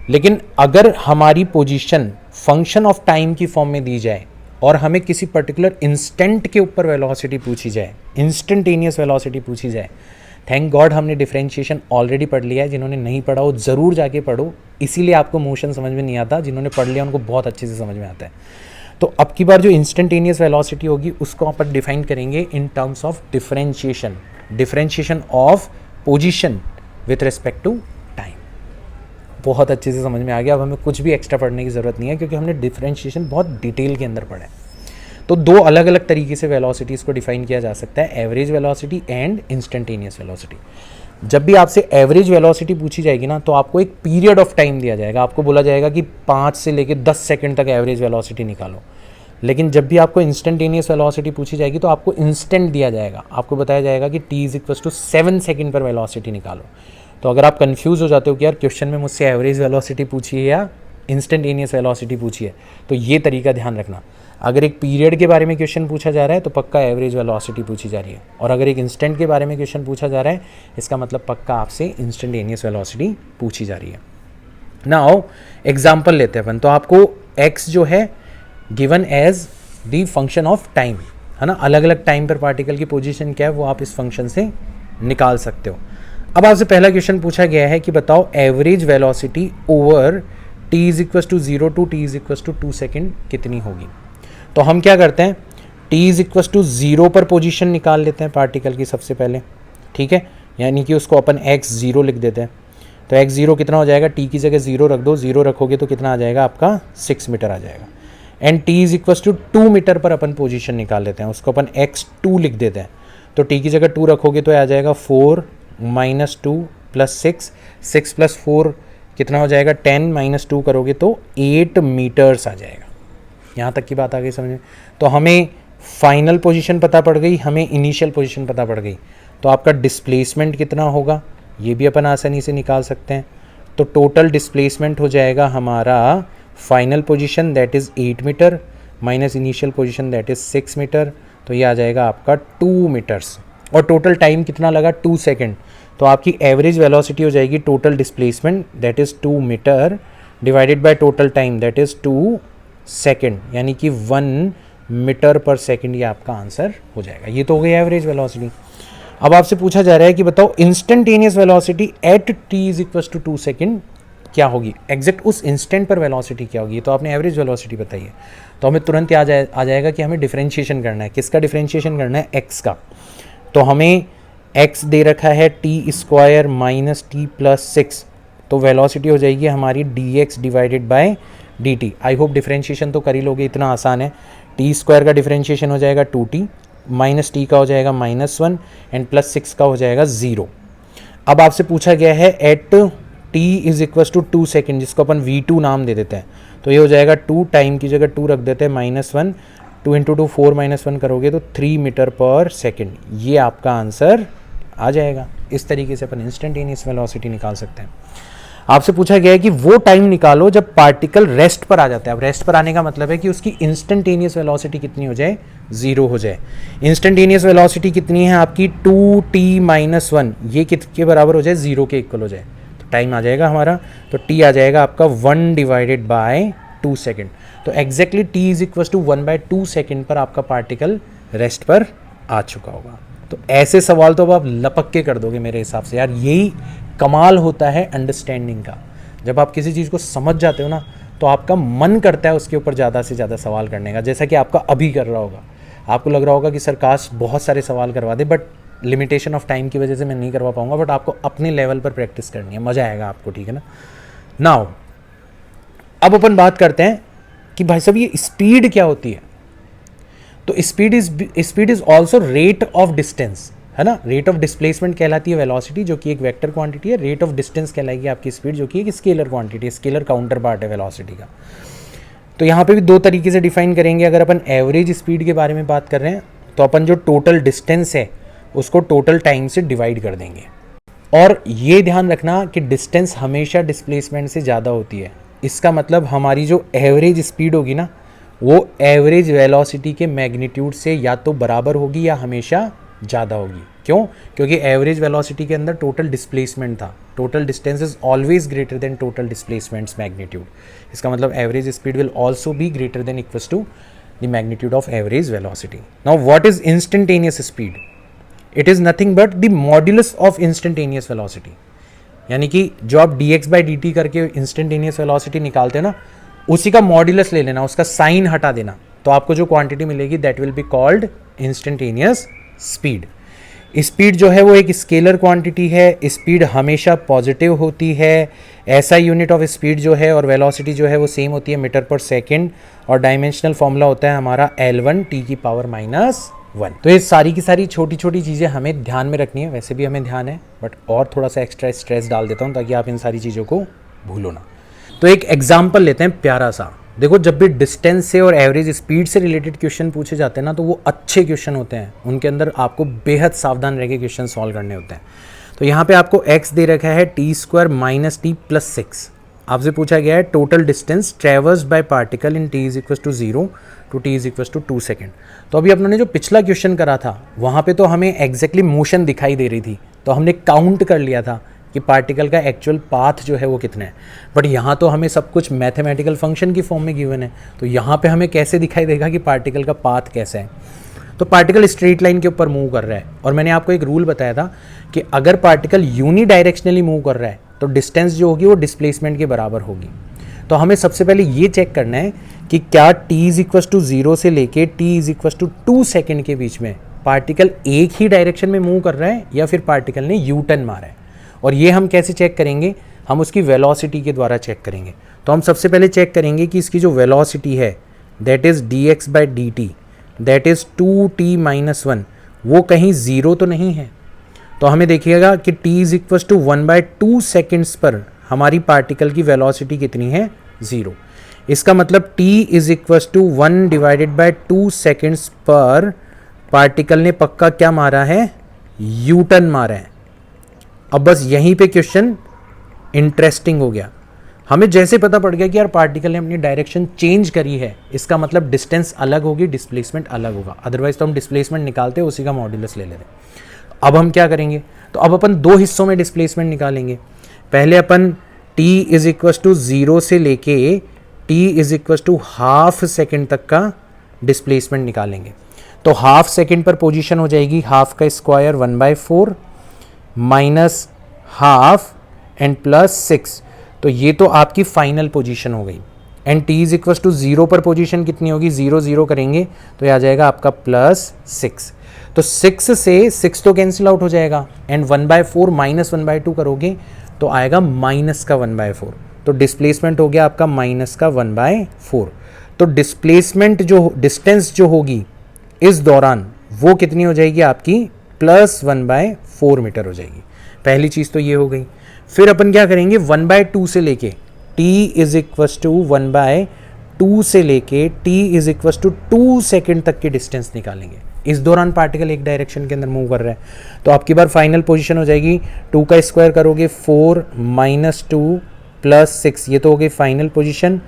लेकिन अगर हमारी पोजीशन फंक्शन ऑफ टाइम की फॉर्म में दी जाए और हमें किसी पर्टिकुलर इंस्टेंट के ऊपर वेलोसिटी पूछी जाए, इंस्टेंटेनियस वेलोसिटी पूछी जाए, थैंक गॉड हमने डिफरेंशिएशन ऑलरेडी पढ़ लिया है। जिन्होंने नहीं पढ़ा वो ज़रूर जाके पढ़ो, इसीलिए आपको मोशन समझ में नहीं आता। जिन्होंने पढ़ लिया उनको बहुत अच्छे से समझ में आता है। तो अब की बार जो इंस्टेंटेनियस वेलोसिटी होगी उसको अपन डिफाइन करेंगे in terms of differentiation, differentiation of position with respect to time. बहुत अच्छे से समझ में आ गया। अब हमें कुछ भी एक्स्ट्रा पढ़ने की ज़रूरत नहीं है क्योंकि हमने डिफरेंशिएशन बहुत डिटेल के अंदर पढ़ा है। तो दो अलग अलग तरीके से वेलोसिटीज़ को डिफाइन किया जा सकता है, average velocity and instantaneous velocity. जब भी आपसे एवरेज वेलोसिटी पूछी जाएगी ना तो आपको एक पीरियड ऑफ टाइम दिया जाएगा, आपको बोला जाएगा कि 5 से लेकर 10 सेकंड तक एवरेज वेलोसिटी निकालो। लेकिन जब भी आपको इंस्टेंटेनियस वेलोसिटी पूछी जाएगी तो आपको इंस्टेंट दिया जाएगा, आपको बताया जाएगा कि t = 7 सेकंड पर वेलोसिटी निकालो। तो अगर आप कंफ्यूज हो जाते हो कि यार क्वेश्चन में मुझसे एवरेज वेलोसिटी पूछी है या इंस्टेंटेनियस वेलोसिटी पूछी है, तो ये तरीका ध्यान रखना। अगर एक पीरियड के बारे में क्वेश्चन पूछा जा रहा है तो पक्का एवरेज वेलोसिटी पूछी जा रही है, और अगर एक इंस्टेंट के बारे में क्वेश्चन पूछा जा रहा है इसका मतलब पक्का आपसे इंस्टेंटेनियस वेलोसिटी पूछी जा रही है। नाउ एग्जांपल लेते हैं अपन। तो आपको x जो है given as the function of time, है ना। अलग अलग टाइम पर पार्टिकल की पोजीशन क्या है वो आप इस फंक्शन से निकाल सकते हो। अब आपसे पहला क्वेश्चन पूछा गया है कि बताओ average velocity over t = 0 to t = 2 second कितनी होगी। तो हम क्या करते हैं, t = 0 पर पोजीशन निकाल लेते हैं पार्टिकल की सबसे पहले, ठीक है, यानी कि उसको अपन x0 लिख देते हैं। तो x0 कितना हो जाएगा, t की जगह 0 रख दो, 0 रखोगे तो कितना आ जाएगा आपका 6 मीटर आ जाएगा। एंड t = 2 मीटर पर अपन पोजीशन निकाल लेते हैं, उसको अपन x2 लिख देते हैं। तो t की जगह 2 रखोगे तो आ जाएगा 4 - 2 + 6, 6 + 4 कितना हो जाएगा 10, -2 करोगे तो 8 मीटर्स आ जाएगा। यहाँ तक की बात आ गई समझ में। तो हमें फाइनल पोजीशन पता पड़ गई, हमें इनिशियल पोजीशन पता पड़ गई, तो आपका डिस्प्लेसमेंट कितना होगा ये भी अपन आसानी से निकाल सकते हैं। तो टोटल डिस्प्लेसमेंट हो जाएगा हमारा final position that is 8 metre minus initial position that is 6 metre, तो ये आ जाएगा आपका 2 मीटर्स। और टोटल टाइम कितना लगा 2 सेकेंड। तो आपकी एवरेज वेलोसिटी हो जाएगी total displacement that is 2 metre divided by total time that is 2 second, यानी कि 1 मीटर पर सेकेंड, ये आपका आंसर हो जाएगा। ये तो हो गई एवरेज वेलोसिटी। अब आपसे पूछा जा रहा है कि बताओ instantaneous velocity at t is equal to 2 second क्या होगी, एग्जैक्ट उस इंस्टेंट पर वेलोसिटी क्या होगी। तो आपने एवरेज वेलोसिटी बताई है, तो हमें तुरंत आ जाएगा कि हमें डिफरेंशिएशन करना है। किसका डिफरेंशिएशन करना है? एक्स का। तो हमें एक्स दे रखा है T square minus T plus 6, तो वेलोसिटी हो जाएगी हमारी D x divided by D T. I hope differentiation तो कर ही लोगे, इतना आसान है। टी स्क्वायर का डिफरेंशिएशन हो जाएगा 2t, माइनस टी का हो जाएगा -1 एंड प्लस 6 का हो जाएगा 0। अब आपसे पूछा गया है at t is equal to 2 second, जिसको अपन v2 नाम दे देते हैं। तो ये हो जाएगा 2, टाइम की जगह 2 रख देते हैं, -1, 2 इंटू 2 4 -1 करोगे तो 3 मीटर पर सेकेंड। ये आपका आंसर आ जाएगा। इस तरीके से अपन इंस्टेंटेनियस वेलोसिटी निकाल सकते हैं। आपसे पूछा गया है कि वो टाइम निकालो जब पार्टिकल रेस्ट पर आ जाता है। अब रेस्ट पर आने का मतलब है कि उसकी इंस्टेंटेनियस वेलोसिटी कितनी हो जाए? 0 हो जाए। इंस्टेंटेनियस वेलोसिटी कितनी है आपकी? 2t-1, ये किसके बराबर हो जाए? 0 के इक्वल हो जाए। तो टाइम आ जाएगा हमारा, तो t आ जाएगा आपका 1 डिवाइडेड बाय 2 सेकेंड। तो exactly t is equal to 1/2 second पर आपका पार्टिकल रेस्ट पर आ चुका होगा। तो ऐसे सवाल तो अब आप लपक के कर दोगे मेरे हिसाब से यार। यही कमाल होता है अंडरस्टैंडिंग का। जब आप किसी चीज़ को समझ जाते हो ना, तो आपका मन करता है उसके ऊपर ज़्यादा से ज़्यादा सवाल करने का, जैसा कि आपका अभी कर रहा होगा। आपको लग रहा होगा कि सर काश बहुत सारे सवाल करवा दे, बट लिमिटेशन ऑफ टाइम की वजह से मैं नहीं करवा पाऊंगा। बट आपको अपने लेवल पर प्रैक्टिस करनी है, मज़ा आएगा आपको, ठीक है ना। नाउ अब अपन बात करते हैं कि भाई साहब ये स्पीड क्या होती है। तो speed is also rate of distance, है ना। रेट ऑफ डिस्प्लेसमेंट कहलाती है वेलोसिटी, जो कि एक वेक्टर क्वांटिटी है। रेट ऑफ डिस्टेंस कहलाएगी आपकी स्पीड, जो कि एक स्केलर क्वांटिटी है, स्केलर काउंटर पार्ट है वेलोसिटी का। तो यहाँ पे भी दो तरीके से डिफाइन करेंगे। अगर अपन एवरेज स्पीड के बारे में बात कर रहे हैं, तो अपन जो टोटल डिस्टेंस है उसको टोटल टाइम से डिवाइड कर देंगे। और ये ध्यान रखना कि डिस्टेंस हमेशा डिस्प्लेसमेंट से ज़्यादा होती है। इसका मतलब हमारी जो एवरेज स्पीड होगी ना, वो एवरेज वेलोसिटी के मैग्नीट्यूड से या तो बराबर होगी या हमेशा ज़्यादा होगी। क्यों? क्योंकि एवरेज वेलोसिटी के अंदर टोटल डिस्प्लेसमेंट था। Total distance is always greater than total displacement's magnitude. इसका मतलब average speed will also be greater than equals to the magnitude of average velocity. Now what is instantaneous speed? It is nothing but the modulus of instantaneous velocity. यानी कि जो आप dx/dt करके इंस्टेंटेनियस वेलोसिटी निकालते हैं ना, उसी का मॉड्यूलस ले लेना, उसका साइन हटा देना, तो आपको जो क्वांटिटी मिलेगी that will be called instantaneous speed. Speed जो है वो एक स्केलर क्वांटिटी है। स्पीड हमेशा पॉजिटिव होती है। ऐसा यूनिट ऑफ स्पीड जो है और वेलोसिटी जो है वो सेम होती है, मीटर पर सेकेंड। और डायमेंशनल फॉर्मूला होता है हमारा L1 t⁻⁻1। तो ये सारी की सारी छोटी छोटी चीज़ें हमें ध्यान में रखनी है। वैसे भी हमें ध्यान है, बट और थोड़ा सा एक्स्ट्रा स्ट्रेस डाल देता हूँ ताकि आप इन सारी चीज़ों को भूलो ना। तो एक एग्जाम्पल लेते हैं प्यारा सा। देखो, जब भी डिस्टेंस से और एवरेज स्पीड से रिलेटेड क्वेश्चन पूछे जाते हैं ना, तो वो अच्छे क्वेश्चन होते हैं। उनके अंदर आपको बेहद सावधान रह के क्वेश्चन सॉल्व करने होते हैं। तो यहाँ पे आपको x दे रखा है t² - t + 6। आपसे पूछा गया है total distance traversed by particle in t = 0 to t = 2 second. तो अभी अपने जो पिछला क्वेश्चन करा था, वहाँ पे तो हमें एग्जैक्टली मोशन दिखाई दे रही थी, तो हमने काउंट कर लिया था कि पार्टिकल का एक्चुअल पाथ जो है वो कितना है। बट यहाँ तो हमें सब कुछ मैथमेटिकल फंक्शन की फॉर्म में गिवन है, तो यहाँ पे हमें कैसे दिखाई देगा कि पार्टिकल का पाथ कैसा है। तो पार्टिकल स्ट्रेट लाइन के ऊपर मूव कर रहा है, और मैंने आपको एक रूल बताया था कि अगर पार्टिकल यूनिडायरेक्शनली मूव कर रहा है तो डिस्टेंस जो होगी वो डिस्प्लेसमेंट के बराबर होगी। तो हमें सबसे पहले ये चेक करना है कि क्या t = 0 से लेके t = 2 सेकेंड के बीच में पार्टिकल एक ही डायरेक्शन में मूव कर रहा है या फिर पार्टिकल ने यू टर्न मारा है। और ये हम कैसे चेक करेंगे? हम उसकी वेलोसिटी के द्वारा चेक करेंगे। तो हम सबसे पहले चेक करेंगे कि इसकी जो वेलोसिटी है that is dx/dt that is 2t-1, वो कहीं ज़ीरो तो नहीं है। तो हमें देखिएगा कि t = 1/2 सेकेंड्स पर हमारी पार्टिकल की वेलोसिटी कितनी है? 0। इसका मतलब t = 1/2 सेकेंड्स पर पार्टिकल ने पक्का क्या मारा है? यू टर्न मारा है। अब बस यहीं पे क्वेश्चन इंटरेस्टिंग हो गया। हमें जैसे पता पड़ गया कि यार पार्टिकल ने अपनी डायरेक्शन चेंज करी है, इसका मतलब डिस्टेंस अलग होगी, डिस्प्लेसमेंट अलग होगा। अदरवाइज तो हम डिस्प्लेसमेंट निकालते उसी का मॉड्यूलस ले लेते। अब हम क्या करेंगे? तो अब अपन दो हिस्सों में डिस्प्लेसमेंट निकालेंगे। पहले अपन t = 0 से लेके t = ½ सेकेंड तक का डिस्प्लेसमेंट निकालेंगे। तो हाफ सेकेंड पर पोजीशन हो जाएगी हाफ का square 1/4 minus half and plus 6, तो ये तो आपकी फाइनल पोजीशन हो गई। And t is equal to 0 पर पोजीशन कितनी होगी, 0 0 करेंगे तो ये आ जाएगा आपका +6। तो 6 से 6 तो कैंसिल आउट हो जाएगा, एंड 1/4 माइनस 1/2 करोगे तो आएगा माइनस का 1/4, तो डिस्प्लेसमेंट हो गया आपका माइनस का 1/4। तो डिस्प्लेसमेंट जो डिस्टेंस जो होगी इस दौरान वो कितनी हो जाएगी आपकी +1/4 मीटर हो जाएगी। पहली चीज़ तो ये हो गई। फिर अपन क्या करेंगे, 1/2 से लेके t इज इक्वल टू 1/2 से लेके t is equal to 2 second तक की डिस्टेंस निकालेंगे। इस दौरान पार्टिकल एक डायरेक्शन के अंदर मूव कर रहा है, तो आपकी बार फाइनल पोजीशन हो जाएगी 2 का स्क्वायर करोगे 4 माइनस 2 प्लस 6, ये तो हो गई final position,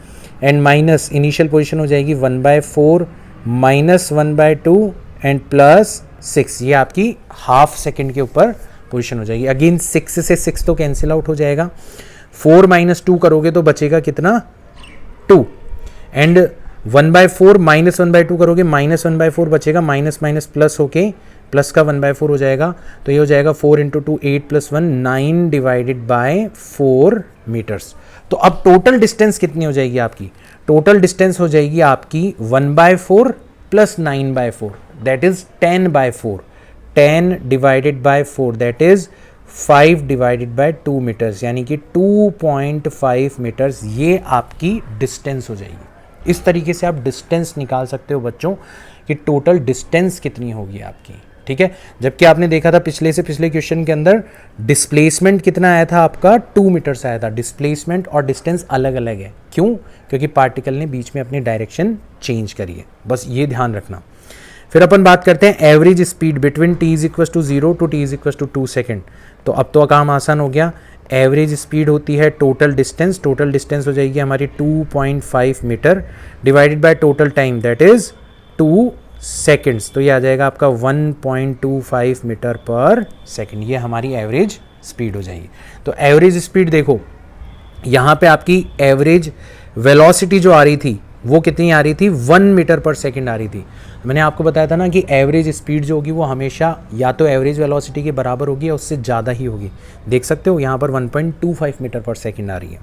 and minus initial position हो जाएगी 1/4 माइनस 1/2 एंड प्लस 6, ये आपकी हाफ सेकेंड के ऊपर पोजीशन हो जाएगी। अगेन 6 से 6 तो कैंसिल आउट हो जाएगा, 4 माइनस 2 करोगे तो बचेगा कितना 2, एंड 1/4 माइनस 1/2 करोगे माइनस 1/4 बचेगा, माइनस माइनस प्लस होके प्लस का 1/4 हो जाएगा, तो ये हो जाएगा 4 × 2 8 + 1 9 डिवाइडेड बाय 4 मीटर्स। तो अब टोटल डिस्टेंस कितनी हो जाएगी आपकी, टोटल डिस्टेंस हो जाएगी आपकी 1/4 + 9/4 that is 10/4, 10 divided by 4 that is 5 divided by 2 metres, यानी कि 2.5 मीटर्स ये आपकी डिस्टेंस हो जाएगी। इस तरीके से आप डिस्टेंस निकाल सकते हो बच्चों कि टोटल डिस्टेंस कितनी होगी आपकी, ठीक है। जबकि आपने देखा था पिछले से पिछले क्वेश्चन के अंदर डिस्प्लेसमेंट कितना आया था आपका 2 मीटर्स आया था। डिस्प्लेसमेंट और डिस्टेंस अलग अलग है, क्यों, क्योंकि पार्टिकल ने बीच में अपनी डायरेक्शन चेंज करी है, बस ये ध्यान रखना। फिर अपन बात करते हैं average speed between t is equal to 0 to t is equal to 2 second. तो अब तो काम आसान हो गया, एवरेज स्पीड होती है टोटल डिस्टेंस, टोटल डिस्टेंस हो जाएगी हमारी 2.5 metre divided by total time that is 2 seconds, तो ये आ जाएगा आपका 1.25 मीटर पर सेकेंड, ये हमारी एवरेज स्पीड हो जाएगी। तो एवरेज स्पीड देखो, यहाँ पे आपकी एवरेज वेलोसिटी जो आ रही थी वो कितनी आ रही थी, 1 मीटर पर सेकेंड आ रही थी। मैंने आपको बताया था ना कि एवरेज स्पीड जो होगी वो हमेशा या तो एवरेज वेलोसिटी के बराबर होगी या उससे ज़्यादा ही होगी। देख सकते हो यहाँ पर 1.25 मीटर पर सेकेंड आ रही है।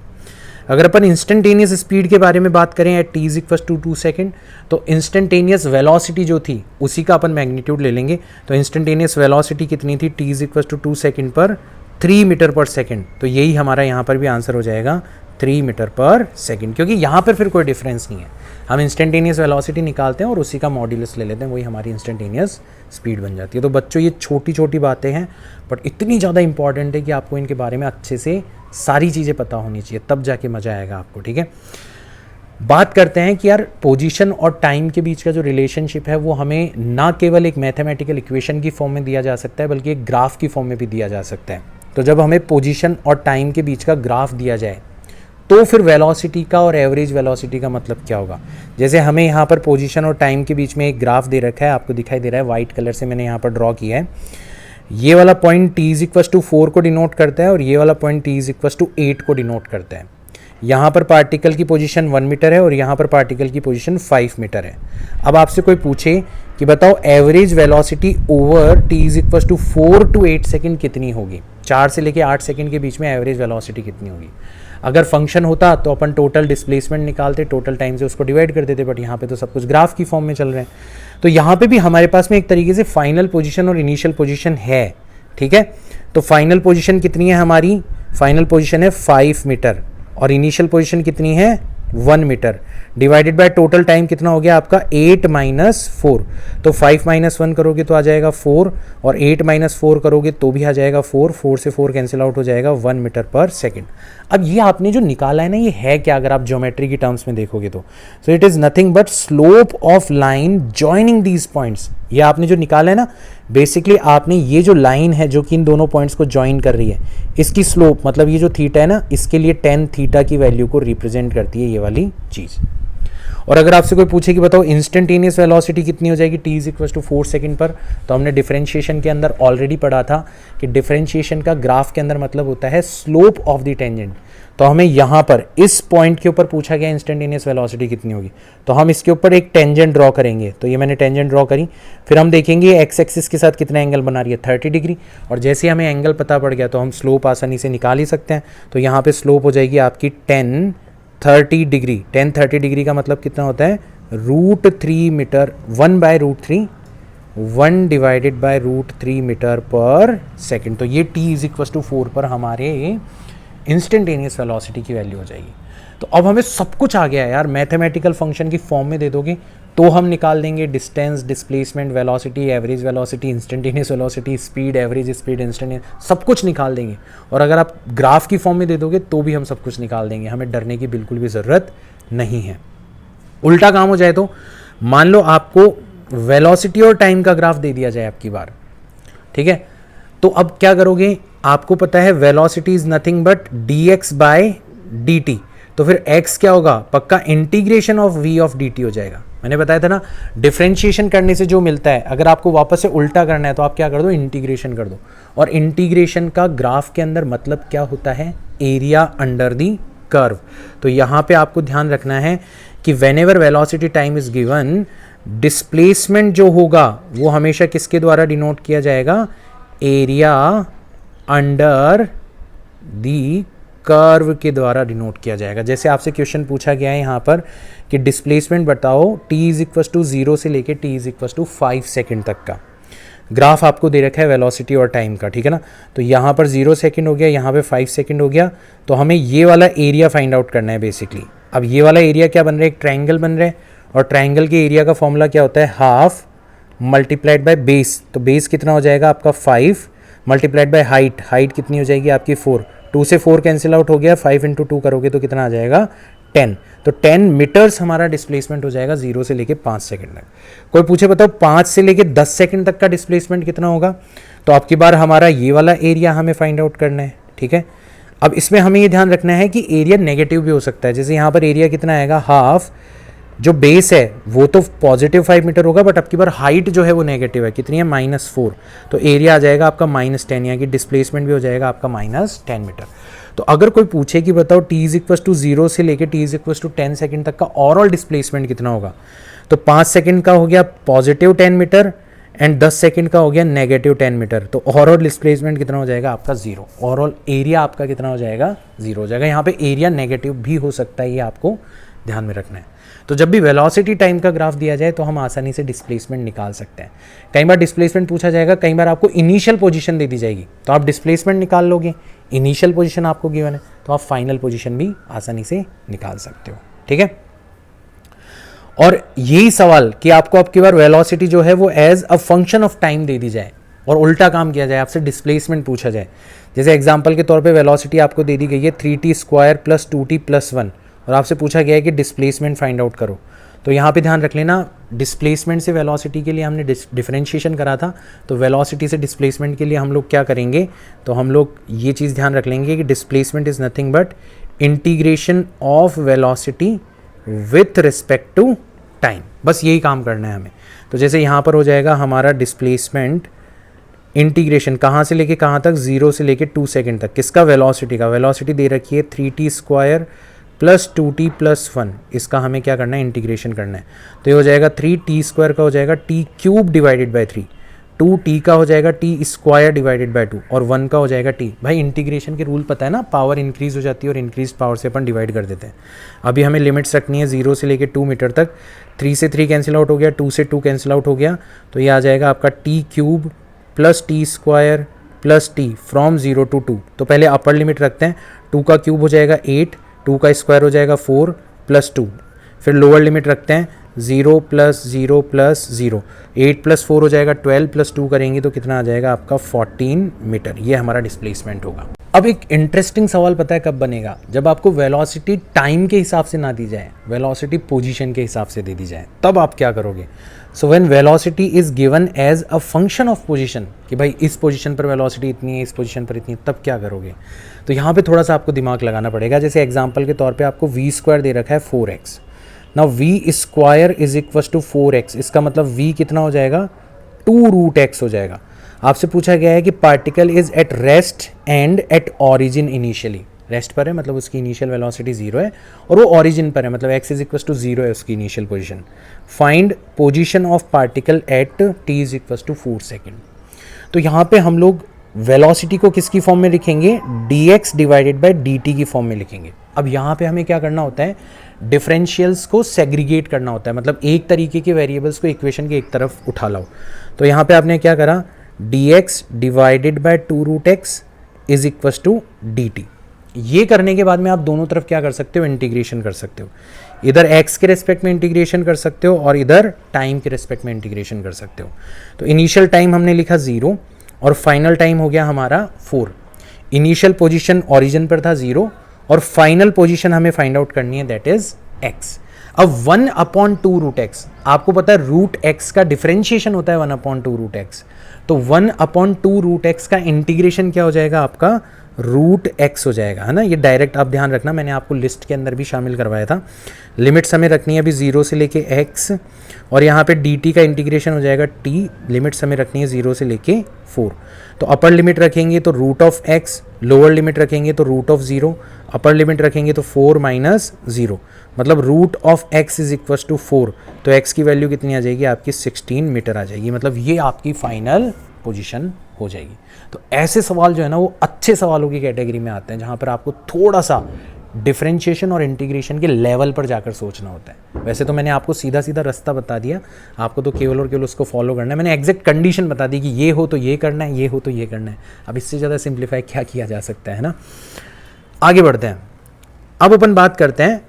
अगर अपन इंस्टेंटेनियस स्पीड के बारे में बात करें at t is equal to 2 second, तो इंस्टेंटेनियस वेलोसिटी जो थी उसी का अपन मैग्नीट्यूड ले लेंगे। तो इंस्टेंटेनियस वेलोसिटी कितनी थी, t is equal to 2 second पर 3 मीटर पर सेकेंड, तो यही हमारा यहाँ पर भी आंसर हो जाएगा 3 मीटर पर सेकेंड, क्योंकि यहाँ पर फिर कोई डिफरेंस नहीं है। हम इंस्टेंटेनियस वेलोसिटी निकालते हैं और उसी का मॉड्यूलस ले लेते हैं, वही हमारी इंस्टेंटेनियस स्पीड बन जाती है। तो बच्चों ये छोटी छोटी बातें हैं बट इतनी ज़्यादा इंपॉर्टेंट है कि आपको इनके बारे में अच्छे से सारी चीज़ें पता होनी चाहिए, तब जाके मज़ा आएगा आपको, ठीक है। बात करते हैं कि यार पोजीशन और टाइम के बीच का जो रिलेशनशिप है वो हमें ना केवल एक मैथमेटिकल इक्वेशन की फॉर्म में दिया जा सकता है बल्कि एक ग्राफ की फॉर्म में भी दिया जा सकता है। तो जब हमें पोजीशन और टाइम के बीच का ग्राफ दिया जाए तो फिर वेलोसिटी का और एवरेज वेलोसिटी का मतलब क्या होगा। जैसे हमें यहाँ पर पोजीशन और टाइम के बीच में एक ग्राफ दे रखा है, आपको दिखाई दे रहा है, वाइट कलर से मैंने यहाँ पर ड्रॉ किया है। ये वाला point t is equal to 4 को डिनोट करता है और ये वाला point t is equal to 8 को डिनोट करता है। यहाँ पर पार्टिकल की पोजीशन 1 मीटर है और यहाँ पर पार्टिकल की पोजीशन 5 मीटर है। अब आपसे कोई पूछे कि बताओ average velocity over t is equal to 4 to 8 second कितनी होगी, 4 से लेके 8 सेकेंड के बीच में एवरेज वेलोसिटी कितनी होगी। अगर फंक्शन होता तो अपन टोटल डिस्प्लेसमेंट निकालते, टोटल टाइम से उसको डिवाइड कर देते, बट यहाँ पे तो सब कुछ ग्राफ की फॉर्म में चल रहे हैं। तो यहाँ पे भी हमारे पास में एक तरीके से फाइनल पोजीशन और इनिशियल पोजीशन है, ठीक है। तो फाइनल पोजीशन कितनी है हमारी, फाइनल पोजीशन है 5 मीटर और इनिशियल पोजीशन कितनी है 1 metre divided by total time कितना हो गया आपका 8 - 4। तो 5 - 1 करोगे तो आ जाएगा 4 और 8 - 4 करोगे तो भी आ जाएगा 4, 4 से 4 कैंसिल आउट हो जाएगा 1 मीटर पर सेकेंड। अब ये आपने जो निकाला है ना, ये है क्या, अगर आप ज्योमेट्री की टर्म्स में देखोगे तो so it is nothing but slope of line joining these points. ये आपने जो निकाला है ना, बेसिकली आपने ये जो लाइन है जो कि इन दोनों पॉइंट्स को ज्वाइन कर रही है, इसकी स्लोप मतलब ये जो थीटा है ना, इसके लिए tan थीटा की वैल्यू को रिप्रेजेंट करती है ये वाली चीज़। और अगर आपसे कोई पूछे कि बताओ इंस्टेंटेनियस वेलोसिटी कितनी हो जाएगी t is equal to 4 second पर, तो हमने डिफरेंशिएशन के अंदर ऑलरेडी पढ़ा था कि डिफरेंशिएशन का ग्राफ के अंदर मतलब होता है स्लोप ऑफ द टेंजेंट। तो हमें यहाँ पर इस पॉइंट के ऊपर पूछा गया इंस्टेंटेनियस वेलोसिटी कितनी होगी, तो हम इसके ऊपर एक टेंजेंट ड्रॉ करेंगे। तो ये मैंने टेंजेंट ड्रॉ करी, फिर हम देखेंगे एक्स एक्सिस के साथ कितना एंगल बना रही है 30 डिग्री, और जैसे हमें एंगल पता पड़ गया तो हम स्लोप आसानी से निकाल ही सकते हैं। तो यहाँ पे स्लोप हो जाएगी आपकी 10-30 डिग्री। 10-30 डिग्री का मतलब कितना होता है √3 मीटर, 1/√3, 1 डिवाइडेड बाय √3 मीटर पर सेकेंड। तो ये t इज इक्वल टू 4 पर हमारे इंस्टेंटेनियस वेलोसिटी की वैल्यू हो जाएगी। तो अब हमें सब कुछ आ गया है यार, मैथमेटिकल फंक्शन की फॉर्म में दे दोगे तो हम निकाल देंगे distance, displacement, velocity, average velocity, instantaneous velocity, speed, average speed, instantaneous, सब कुछ निकाल देंगे। और अगर आप ग्राफ की फॉर्म में दे दोगे तो भी हम सब कुछ निकाल देंगे, हमें डरने की बिल्कुल भी ज़रूरत नहीं है। उल्टा काम हो जाए तो मान लो आपको वेलोसिटी और टाइम का ग्राफ दे दिया जाए आपकी बार, ठीक है, तो अब क्या करोगे, आपको पता है velocity is nothing but dx by dt, तो फिर x क्या होगा, पक्का integration of v of dt हो जाएगा। मैंने बताया था ना डिफरेंशिएशन करने से जो मिलता है, अगर आपको वापस से उल्टा करना है तो आप क्या कर दो, इंटीग्रेशन कर दो। और इंटीग्रेशन का ग्राफ के अंदर मतलब क्या होता है, एरिया अंडर दी कर्व। तो यहाँ पे आपको ध्यान रखना है कि whenever velocity time is given, displacement जो होगा वो हमेशा किसके द्वारा डिनोट किया जाएगा, एरिया अंडर दी कर्व के द्वारा डिनोट किया जाएगा। जैसे आपसे क्वेश्चन पूछा गया है यहाँ पर कि डिस्प्लेसमेंट बताओ t इज इक्वल टू 0 से लेके t is equal to 5 second तक का ग्राफ आपको दे रखा है वेलोसिटी और टाइम का, ठीक है ना। तो यहाँ पर 0 सेकेंड हो गया, यहाँ पे 5 सेकेंड हो गया, तो हमें ये वाला एरिया फाइंड आउट करना है बेसिकली। अब ये वाला एरिया क्या बन रहा है, एक ट्राइंगल बन रहा है, और ट्राइंगल के एरिया का फॉर्मूला क्या होता है, हाफ मल्टीप्लाइड बाय बेस। तो बेस कितना हो जाएगा आपका 5 मल्टीप्लाइड बाय हाइट, हाइट कितनी हो जाएगी आपकी 4, 2 से 4 कैंसिल आउट हो गया, 5 इंटू 2 करोगे तो कितना आ जाएगा 10। तो 10 मीटर्स हमारा डिस्प्लेसमेंट हो जाएगा 0 से लेके 5 सेकंड तक। कोई पूछे बताओ 5 से लेके 10 सेकंड तक का डिस्प्लेसमेंट कितना होगा, तो आपकी बार हमारा ये वाला एरिया हमें फाइंड आउट करना है, ठीक है। अब इसमें हमें ये ध्यान रखना है कि एरिया नेगेटिव भी हो सकता है। जैसे यहाँ पर एरिया कितना आएगा, हाफ, जो बेस है वो तो पॉजिटिव 5 मीटर होगा, बट आपकी बार हाइट जो है वो नेगेटिव है, कितनी है -4, तो एरिया आ जाएगा आपका -10, यानी कि डिस्प्लेसमेंट भी हो जाएगा आपका -10 मीटर। तो अगर कोई पूछे कि बताओ t इज इक्वल टू 0 से लेके t is equal to 10 second तक का ओवरऑल डिस्प्लेसमेंट कितना होगा, तो 5 सेकेंड का हो गया पॉजिटिव 10 मीटर एंड 10 सेकेंड का हो गया नेगेटिव 10 मीटर। तो ओवरऑल डिस्प्लेसमेंट कितना हो जाएगा आपका 0, ओवरऑल एरिया आपका कितना हो जाएगा 0 हो जाएगा। यहाँ पे एरिया नेगेटिव भी हो सकता है, ये आपको ध्यान में रखना है। तो जब भी वेलोसिटी टाइम का ग्राफ दिया जाए तो हम आसानी से डिस्प्लेसमेंट निकाल सकते हैं। कई बार डिस्प्लेसमेंट पूछा जाएगा, कई बार आपको इनिशियल पोजीशन दे दी जाएगी, तो आप डिस्प्लेसमेंट निकाल लोगे, इनिशियल पोजीशन आपको गिवन है तो आप फाइनल पोजीशन भी आसानी से निकाल सकते हो, ठीक है। और यही सवाल कि आपको आपकी बार वेलोसिटी जो है वो as a function of time दे दी जाए और उल्टा काम किया जाए, आपसे डिस्प्लेसमेंट पूछा जाए। जैसे एग्जांपल के तौर पे वेलोसिटी आपको दे दी गई है 3t square plus 2t plus 1, और आपसे पूछा गया है कि डिस्प्लेसमेंट फाइंड आउट करो। तो यहाँ पे ध्यान रख लेना, डिस्प्लेसमेंट से वेलोसिटी के लिए हमने डिफरेंशिएशन करा था, तो वेलोसिटी से डिस्प्लेसमेंट के लिए हम लोग क्या करेंगे, तो हम लोग ये चीज़ ध्यान रख लेंगे कि displacement is nothing but integration of velocity with respect to time, बस यही काम करना है हमें। तो जैसे यहाँ पर हो जाएगा हमारा डिस्प्लेसमेंट इंटीग्रेशन कहाँ से लेके कहाँ तक, 0 से लेके 2 सेकेंड तक, किसका, वेलोसिटी का। वेलोसिटी दे रखी है 3t square plus 2t plus 1, इसका हमें क्या करना है, इंटीग्रेशन करना है। तो ये हो जाएगा 3t स्क्वायर का हो जाएगा t cube divided by 3, 2t का हो जाएगा t स्क्वायर डिवाइडेड बाय 2, और 1 का हो जाएगा t। भाई इंटीग्रेशन के रूल पता है ना, पावर इंक्रीज हो जाती है और इंक्रीज पावर से अपन डिवाइड कर देते हैं। अभी हमें लिमिट्स रखनी है 0 से लेके 2 मीटर तक, 3 से 3 कैंसिल आउट हो गया, 2 से 2 कैंसिल आउट हो गया, तो ये आ जाएगा आपका t cube plus t square plus t from 0 to 2। तो पहले अपर लिमिट रखते हैं, 2 का क्यूब हो जाएगा 8, 2 का स्क्वायर हो जाएगा 4 प्लस 2, फिर लोअर लिमिट रखते हैं 0 प्लस 0 प्लस 0, 8 प्लस 4 हो जाएगा 12 प्लस 2 करेंगे तो कितना आ जाएगा आपका 14 मीटर। ये हमारा डिस्प्लेसमेंट होगा। अब एक इंटरेस्टिंग सवाल पता है कब बनेगा, जब आपको वेलोसिटी टाइम के हिसाब से ना दी जाए, वेलोसिटी पोजीशन के हिसाब से दे दी जाए, तब आप क्या करोगे। So when velocity is given as a function of position, कि भाई इस पोजीशन पर वेलोसिटी इतनी है, इस पोजीशन पर इतनी है, तब क्या करोगे। तो यहाँ पे थोड़ा सा आपको दिमाग लगाना पड़ेगा। जैसे एग्जांपल के तौर पे आपको v स्क्वायर दे रखा है 4x, ना v square is equal to 4x, इसका मतलब v कितना हो जाएगा 2√x हो जाएगा। आपसे पूछा गया है कि particle is at rest and at origin initially, rest पर है मतलब उसकी इनिशियल वेलोसिटी 0 है, और वो ऑरिजिन पर है मतलब x इज इक्वल टू 0 है उसकी initial position. Find position of particle at t is equal to 4 second. तो यहाँ पे हम लोग वेलोसिटी को किसकी फॉर्म में लिखेंगे, dx डिवाइडेड बाय dt की फॉर्म में लिखेंगे। अब यहाँ पे हमें क्या करना होता है, डिफरेंशियल्स को सेग्रीगेट करना होता है, मतलब एक तरीके के वेरिएबल्स को इक्वेशन के एक तरफ उठा लाओ। तो यहाँ पे आपने क्या करा, dx divided by 2√x is equal to dt। ये करने के बाद में आप दोनों तरफ क्या कर सकते हो, इंटीग्रेशन कर सकते हो। इधर x के रेस्पेक्ट में इंटीग्रेशन कर सकते हो और इधर टाइम के रेस्पेक्ट में इंटीग्रेशन कर सकते हो। तो इनिशियल टाइम हमने लिखा 0 और फाइनल टाइम हो गया हमारा 4। इनिशियल पोजीशन ओरिजिन पर था 0 और फाइनल पोजीशन हमें फाइंड आउट करनी है, दैट इज x। अब 1/2√x, आपको पता है √x का डिफरेंशिएशन होता है 1/2√x, तो 1/2√x का इंटीग्रेशन क्या हो जाएगा आपका √x हो जाएगा, है ना। ये डायरेक्ट आप ध्यान रखना, मैंने आपको लिस्ट के अंदर भी शामिल करवाया था। लिमिट्स हमें रखनी है अभी 0 से लेके x, और यहाँ पे dt का इंटीग्रेशन हो जाएगा t, लिमिट्स हमें रखनी है 0 से लेके 4। तो अपर लिमिट रखेंगे तो √x, लोअर लिमिट रखेंगे तो √0, अपर लिमिट रखेंगे तो 4 - 0, मतलब √x इज इक्वल टू 4। तो x की वैल्यू कितनी आ जाएगी आपकी 16 मीटर आ जाएगी, मतलब ये आपकी फाइनल पोजीशन हो जाएगी। तो ऐसे सवाल जो है ना वो अच्छे सवालों की कैटेगरी में आते हैं, जहाँ पर आपको थोड़ा सा डिफरेंशिएशन और इंटीग्रेशन के लेवल पर जाकर सोचना होता है। वैसे तो मैंने आपको सीधा सीधा रास्ता बता दिया, आपको तो केवल और केवल उसको फॉलो करना है। मैंने एग्जैक्ट कंडीशन बता दी कि ये हो तो ये करना है, ये हो तो ये करना है। अब इससे ज़्यादा सिंप्लीफाई क्या किया जा सकता है ना। आगे बढ़ते हैं, अब अपन बात करते हैं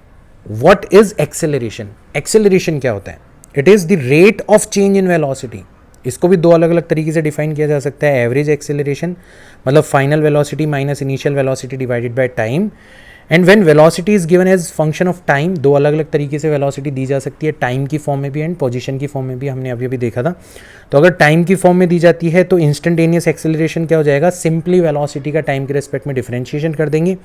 व्हाट इज एक्सेलरेशन। एक्सेलरेशन क्या होता है, it is the rate of change in velocity. इसको भी दो अलग अलग तरीके से डिफाइन किया जा सकता है। एवरेज एक्सेलरेशन मतलब final velocity minus initial velocity divided by time, and when velocity is given as function of time. दो अलग अलग तरीके से वेलोसिटी दी जा सकती है, टाइम की फॉर्म में भी एंड पोजीशन की फॉर्म में भी, हमने अभी अभी देखा था। तो अगर टाइम की फॉर्म में दी जाती है तो इंस्टेंटेनियस एक्सेलरेशन क्या हो जाएगा, सिंपली वेलोसिटी का टाइम के रेस्पेक्ट में डिफरेंशिएशन कर देंगे।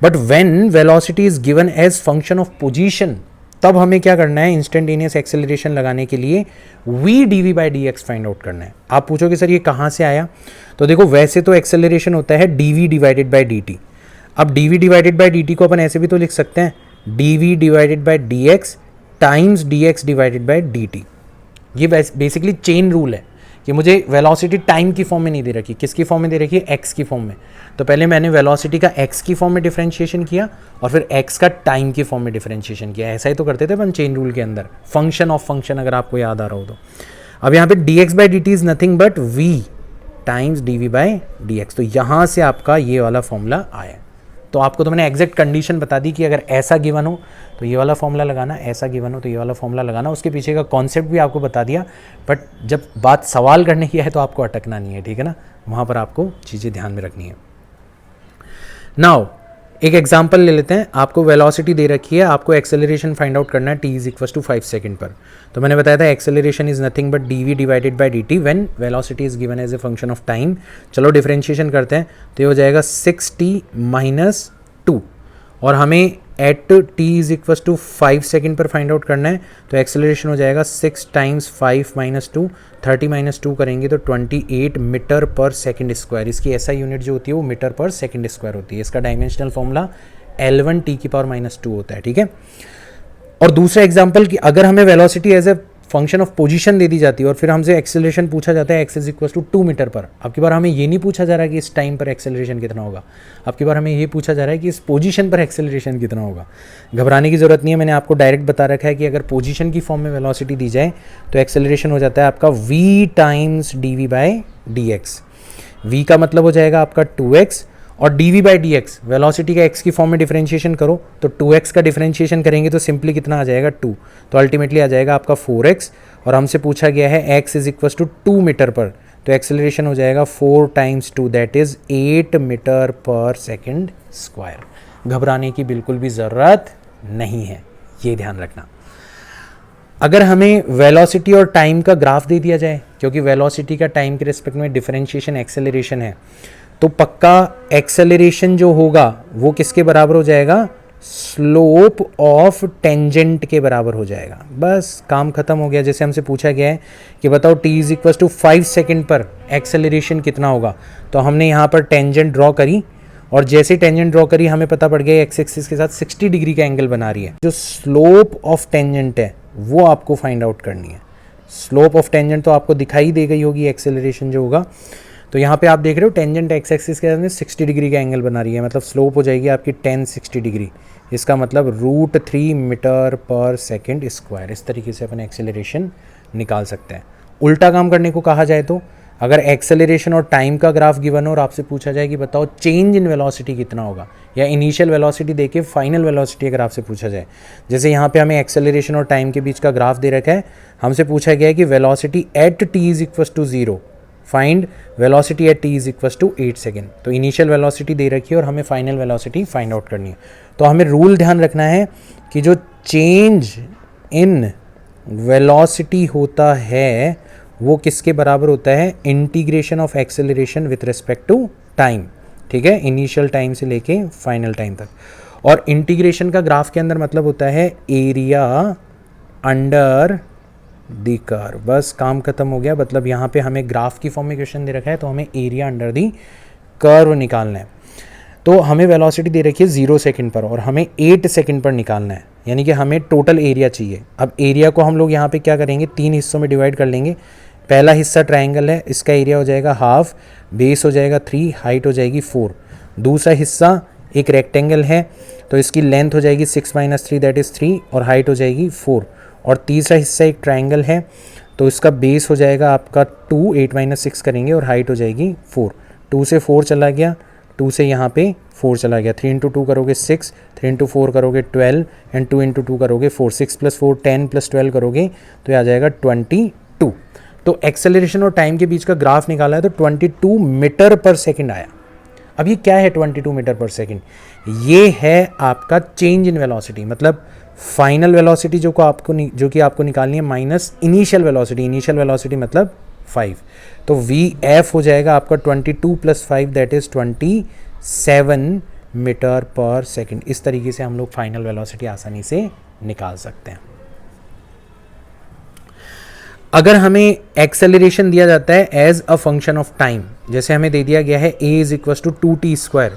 But when velocity is given as function of position, तब हमें क्या करना है, इंस्टेंटेनियस एक्सेलरेशन लगाने के लिए v dv/dx फाइंड आउट करना है। आप पूछोगे सर ये कहाँ से आया, तो देखो वैसे तो एक्सेलरेशन होता है dv/dt। अब dv/dt को अपन ऐसे भी तो लिख सकते हैं dv/dx times dx divided bye dt। ये बेसिकली चेन रूल है कि मुझे वेलोसिटी टाइम की फॉर्म में नहीं दे रखी, किसकी फॉर्म में दे रखी है, x की फॉर्म में। तो पहले मैंने वेलोसिटी का x की फॉर्म में डिफरेंशिएशन किया और फिर x का टाइम की फॉर्म में डिफरेंशिएशन किया। ऐसा ही तो करते थे अपन चेन रूल के अंदर, फंक्शन ऑफ फंक्शन, अगर आपको याद आ रहा हो तो। अब यहाँ पे dx/dt is nothing but v times dv/dx। तो यहाँ से आपका ये वाला फॉर्मूला आया। तो आपको तो मैंने एग्जैक्ट कंडीशन बता दी कि अगर ऐसा गिवन हो तो ये वाला फॉर्मूला लगाना, ऐसा गिवन हो तो ये वाला फॉर्मूला लगाना। उसके पीछे का कॉन्सेप्ट भी आपको बता दिया, बट जब बात सवाल करने की है तो आपको अटकना नहीं है, ठीक है ना। वहाँ पर आपको चीज़ें ध्यान में रखनी है। नाउ एक एग्जांपल ले लेते हैं। आपको वेलोसिटी दे रखी है, आपको एक्सेलरेशन फाइंड आउट करना है t is equal to 5 second पर। तो मैंने बताया था acceleration is nothing but dv/dt when velocity is given as a function of time. चलो डिफरेंशिएशन करते हैं, तो ये हो जाएगा 6t - 2, और हमें at t is equal to 5 second पर फाइंड आउट करना है। तो एक्सेलरेशन हो जाएगा 6 × 5 - 2, 30 - 2 करेंगे तो 28 मीटर पर सेकंड स्क्वायर। इसकी ऐसा यूनिट जो होती है वो मीटर पर सेकंड स्क्वायर होती है। इसका डायमेंशनल फॉर्मूला L1t⁻⁻2 होता है, ठीक है। और दूसरा एग्जाम्पल कि अगर हमें velocity as a function of position दे दी जाती है और फिर हमसे एक्सेलरेशन पूछा जाता है x is equal to 2 metre पर। अब की बार हमें ये नहीं पूछा जा रहा है कि इस टाइम पर एक्सेलरेशन कितना होगा, अब की बार हमें ये पूछा जा रहा है कि इस पोजीशन पर एक्सेलरेशन कितना होगा। घबराने की जरूरत नहीं है, मैंने आपको डायरेक्ट बता रखा है कि अगर पोजीशन की फॉर्म में वेलोसिटी दी जाए तो एक्सेलरेशन हो जाता है आपका v टाइम्स dv/dx। v का मतलब हो जाएगा आपका 2x, और dv/dx वेलोसिटी का x की फॉर्म में डिफरेंशिएशन करो तो 2x का डिफरेंशिएशन करेंगे तो सिंपली कितना आ जाएगा 2, तो अल्टीमेटली आ जाएगा आपका 4x। और हमसे पूछा गया है x is equal to 2 metre पर, तो एक्सेलरेशन हो जाएगा 4 × 2 दैट इज 8 मीटर पर सेकंड स्क्वायर। घबराने की बिल्कुल भी ज़रूरत नहीं है, ये ध्यान रखना। अगर हमें वेलोसिटी और टाइम का ग्राफ दे दिया जाए, क्योंकि वेलोसिटी का टाइम के रिस्पेक्ट में डिफरेंशिएशन एक्सेलरेशन है, तो पक्का एक्सेलरेशन जो होगा वो किसके बराबर हो जाएगा, स्लोप ऑफ टेंजेंट के बराबर हो जाएगा। बस काम खत्म हो गया। जैसे हमसे पूछा गया है कि बताओ t is equal to 5 second पर एक्सेलरेशन कितना होगा, तो हमने यहाँ पर टेंजेंट ड्रॉ करी और जैसे टेंजेंट ड्रॉ करी हमें पता पड़ गया एक्स एक्सिस के साथ 60 डिग्री का एंगल बना रही है। जो स्लोप ऑफ टेंजेंट है वो आपको फाइंड आउट करनी है। स्लोप ऑफ टेंजेंट तो आपको दिखाई दे गई होगी, एक्सेलरेशन जो होगा। तो यहाँ पे आप देख रहे हो टेंजेंट एक्स एक्सिस के साथ 60 डिग्री का एंगल बना रही है, मतलब स्लोप हो जाएगी आपकी 1060 डिग्री। इसका मतलब √3 मीटर पर सेकेंड स्क्वायर। इस तरीके से अपन एक्सेलरेशन निकाल सकते हैं। उल्टा काम करने को कहा जाए तो अगर एक्सेलरेशन और टाइम का ग्राफ गिवन हो और आपसे पूछा जाए कि बताओ चेंज इन वेलोसिटी कितना होगा, या इनिशियल वेलोसिटी देके फाइनल वेलोसिटी अगर आपसे पूछा जाए, जैसे यहाँ पे हमें एक्सेलरेशन और टाइम के बीच का ग्राफ दे रखा है, हमसे पूछा गया है कि velocity at t is equal to 0, find velocity at t is equal to 8 second. तो इनिशियल वेलोसिटी दे रखी है और हमें फाइनल वेलोसिटी फाइंड आउट करनी है। तो हमें रूल ध्यान रखना है कि जो चेंज इन वेलोसिटी होता है वो किसके बराबर होता है, integration of acceleration with respect to time. ठीक है, इनिशियल टाइम से लेके फाइनल टाइम तक। और इंटीग्रेशन का ग्राफ के अंदर मतलब होता है एरिया अंडर दी कर्व। बस काम खत्म हो गया। मतलब यहाँ पे हमें ग्राफ की फॉर्म में क्वेश्चन दे रखा है तो हमें एरिया अंडर दी कर्व निकालना है। तो हमें वेलोसिटी दे रखी है 0 सेकंड पर और हमें 8 सेकंड पर निकालना है, यानी कि हमें टोटल एरिया चाहिए। अब एरिया को हम लोग यहाँ पे क्या करेंगे, 3 हिस्सों में डिवाइड कर लेंगे। पहला हिस्सा ट्रायंगल है, इसका एरिया हो जाएगा हाफ, बेस हो जाएगा 3, हाइट हो जाएगी 4। दूसरा हिस्सा एक रेक्टेंगल है तो इसकी लेंथ हो जाएगी 6 - 3 दैट इज़ 3 और हाइट हो जाएगी 4। और तीसरा हिस्सा एक ट्रायंगल है तो इसका बेस हो जाएगा आपका 2, 8 - 6 करेंगे और हाइट हो जाएगी 4। 2 से 4 चला गया, 2 से यहाँ पे 4 चला गया, 3 × 2 करोगे 6, 3 × 4 करोगे 12 एंड 2 × 2 करोगे 4, 6 + 4 10 + 12 करोगे तो ये आ जाएगा 22। तो एक्सेलरेशन और टाइम के बीच का ग्राफ निकाला है तो 22 मीटर पर सेकेंड आया। अब ये क्या है 22 मीटर पर सेकेंड, ये है आपका चेंज इन वेलोसिटी, मतलब फाइनल वेलोसिटी जो कि आपको निकालनी है minus initial velocity. Initial velocity मतलब 5। तो VF हो जाएगा आपका 22 + 5 दैट इज 27 मीटर पर सेकेंड। इस तरीके से हम लोग फाइनल वेलोसिटी आसानी से निकाल सकते हैं। अगर हमें एक्सेलरेशन दिया जाता है as a function of time, जैसे हमें दे दिया गया है a is equal to 2t²,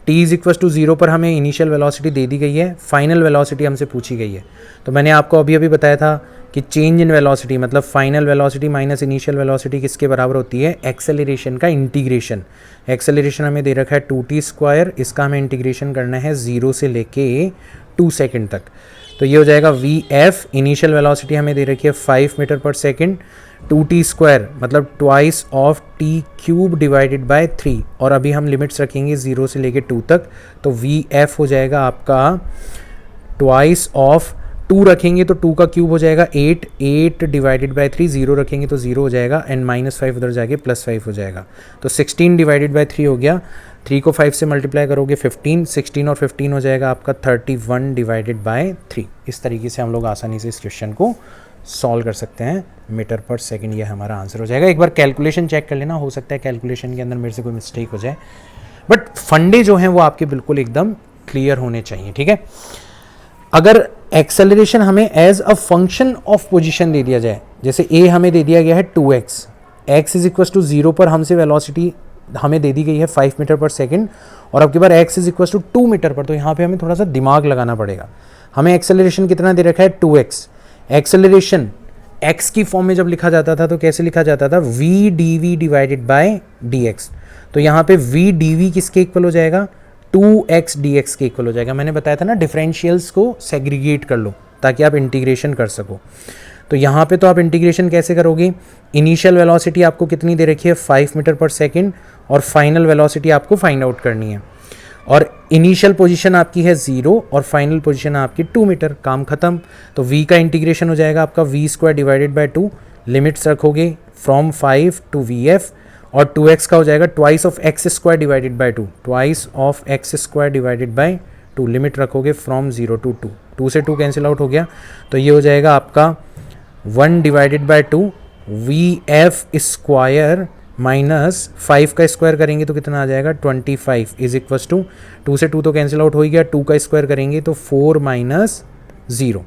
t is equal to 0 पर हमें इनिशियल वेलोसिटी दे दी गई है, फाइनल वेलोसिटी हमसे पूछी गई है। तो मैंने आपको अभी बताया था कि चेंज इन वेलोसिटी मतलब final velocity minus initial velocity किसके बराबर होती है, एक्सेलरेशन का इंटीग्रेशन। एक्सेलरेशन हमें दे रखा है 2t², इसका हमें इंटीग्रेशन करना है 0 से लेके 2 सेकेंड तक। तो ये हो जाएगा VF, इनिशियल वेलोसिटी हमें दे रखी है 5 मीटर पर सेकेंड, 2t² मतलब twice of t³ divided by 3 और अभी हम लिमिट्स रखेंगे 0 से लेके 2 तक। तो VF हो जाएगा आपका ट्वाइस ऑफ 2 रखेंगे तो 2 का क्यूब हो जाएगा 8, 8 डिवाइडेड बाय 3, 0 रखेंगे तो 0 हो जाएगा एंड -5 उधर जाके +5 हो जाएगा। तो 16 डिवाइडेड बाय 3 हो गया, 3 को 5 से मल्टीप्लाई करोगे 15, 16 और 15 हो जाएगा आपका 31 डिवाइडेड बाय 3। इस तरीके से हम लोग आसानी से इस क्वेश्चन को सॉल्व कर सकते हैं। मीटर पर सेकेंड ये हमारा आंसर हो जाएगा। एक बार कैलकुलेशन चेक कर लेना, हो सकता है कैलकुलेशन के अंदर मेरे से कोई मिस्टेक हो जाए, बट फंडे जो हैं वो आपके बिल्कुल एकदम क्लियर होने चाहिए। ठीक है, अगर एक्सेलरेशन हमें as a function of position दे दिया जाए, जैसे a हमें दे दिया गया है 2x, x is equal to 0 पर हमसे वेलोसिटी हमें दे दी गई है 5 मीटर पर सेकेंड और अब की बार x is equal to 2 metre पर, तो यहाँ पे हमें थोड़ा सा दिमाग लगाना पड़ेगा। हमें एक्सेलरेशन कितना दे रखा है 2x, एक्सेलरेशन x की फॉर्म में जब लिखा जाता था तो कैसे लिखा जाता था, v dv divided by dx। तो यहाँ पे v dv किसके इक्वल हो जाएगा, 2x dx के इक्वल हो जाएगा। मैंने बताया था ना डिफरेंशियल्स को सेग्रीगेट कर लो ताकि आप इंटीग्रेशन कर सको। तो यहाँ पे तो आप इंटीग्रेशन कैसे करोगे, इनिशियल वेलोसिटी आपको कितनी दे रखी है 5 मीटर पर सेकेंड और फाइनल वेलोसिटी आपको फाइंड आउट करनी है और इनिशियल पोजीशन आपकी है 0 और फाइनल पोजीशन आपकी 2 मीटर, काम खत्म। तो v का इंटीग्रेशन हो जाएगा आपका v² डिवाइडेड बाय 2, लिमिट्स रखोगे फ्रॉम 5 टू vf और 2x का हो जाएगा twice of x² divided by 2, twice of x² divided by 2, limit रखोगे फ्रॉम 0 टू 2, 2 से 2 कैंसिल आउट हो गया तो ये हो जाएगा आपका 1 डिवाइडेड बाय 2 VF² माइनस 5 का स्क्वायर करेंगे तो कितना आ जाएगा 25 इज इक्वस टू 2 से 2 तो कैंसिल आउट हो ही गया, 2 का स्क्वायर करेंगे तो 4 माइनस 0।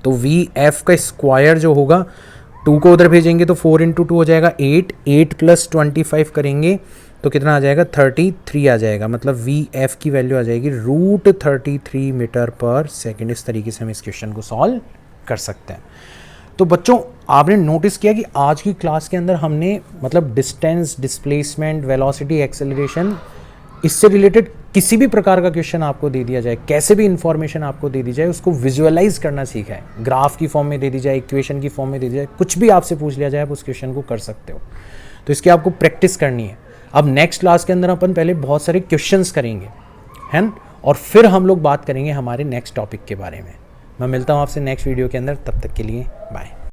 तो वी एफ का स्क्वायर जो होगा 2 को उधर भेजेंगे तो 4 इंटू 2 हो जाएगा 8, 8 प्लस 25 करेंगे तो कितना आ जाएगा 33 आ जाएगा, मतलब वी एफ की वैल्यू आ जाएगी √33 मीटर पर सेकेंड। इस तरीके से हम इस क्वेश्चन को सॉल्व कर सकते हैं। तो बच्चों आपने नोटिस किया कि आज की क्लास के अंदर हमने मतलब डिस्टेंस, डिस्प्लेसमेंट, वेलोसिटी, एक्सेलरेशन, इससे रिलेटेड किसी भी प्रकार का क्वेश्चन आपको दे दिया जाए, कैसे भी इंफॉर्मेशन आपको दे दी जाए, उसको विजुअलाइज करना सीखा है। ग्राफ की फॉर्म में दे दी जाए, इक्वेशन की फॉर्म में दे दी जाए, कुछ भी आपसे पूछ लिया जाए आप उस क्वेश्चन को कर सकते हो। तो इसकी आपको प्रैक्टिस करनी है। अब नेक्स्ट क्लास के अंदर अपन पहले बहुत सारे क्वेश्चंस करेंगे, है ना, और फिर हम लोग बात करेंगे हमारे नेक्स्ट टॉपिक के बारे में। मैं मिलता हूँ आपसे नेक्स्ट वीडियो के अंदर, तब तक के लिए बाय।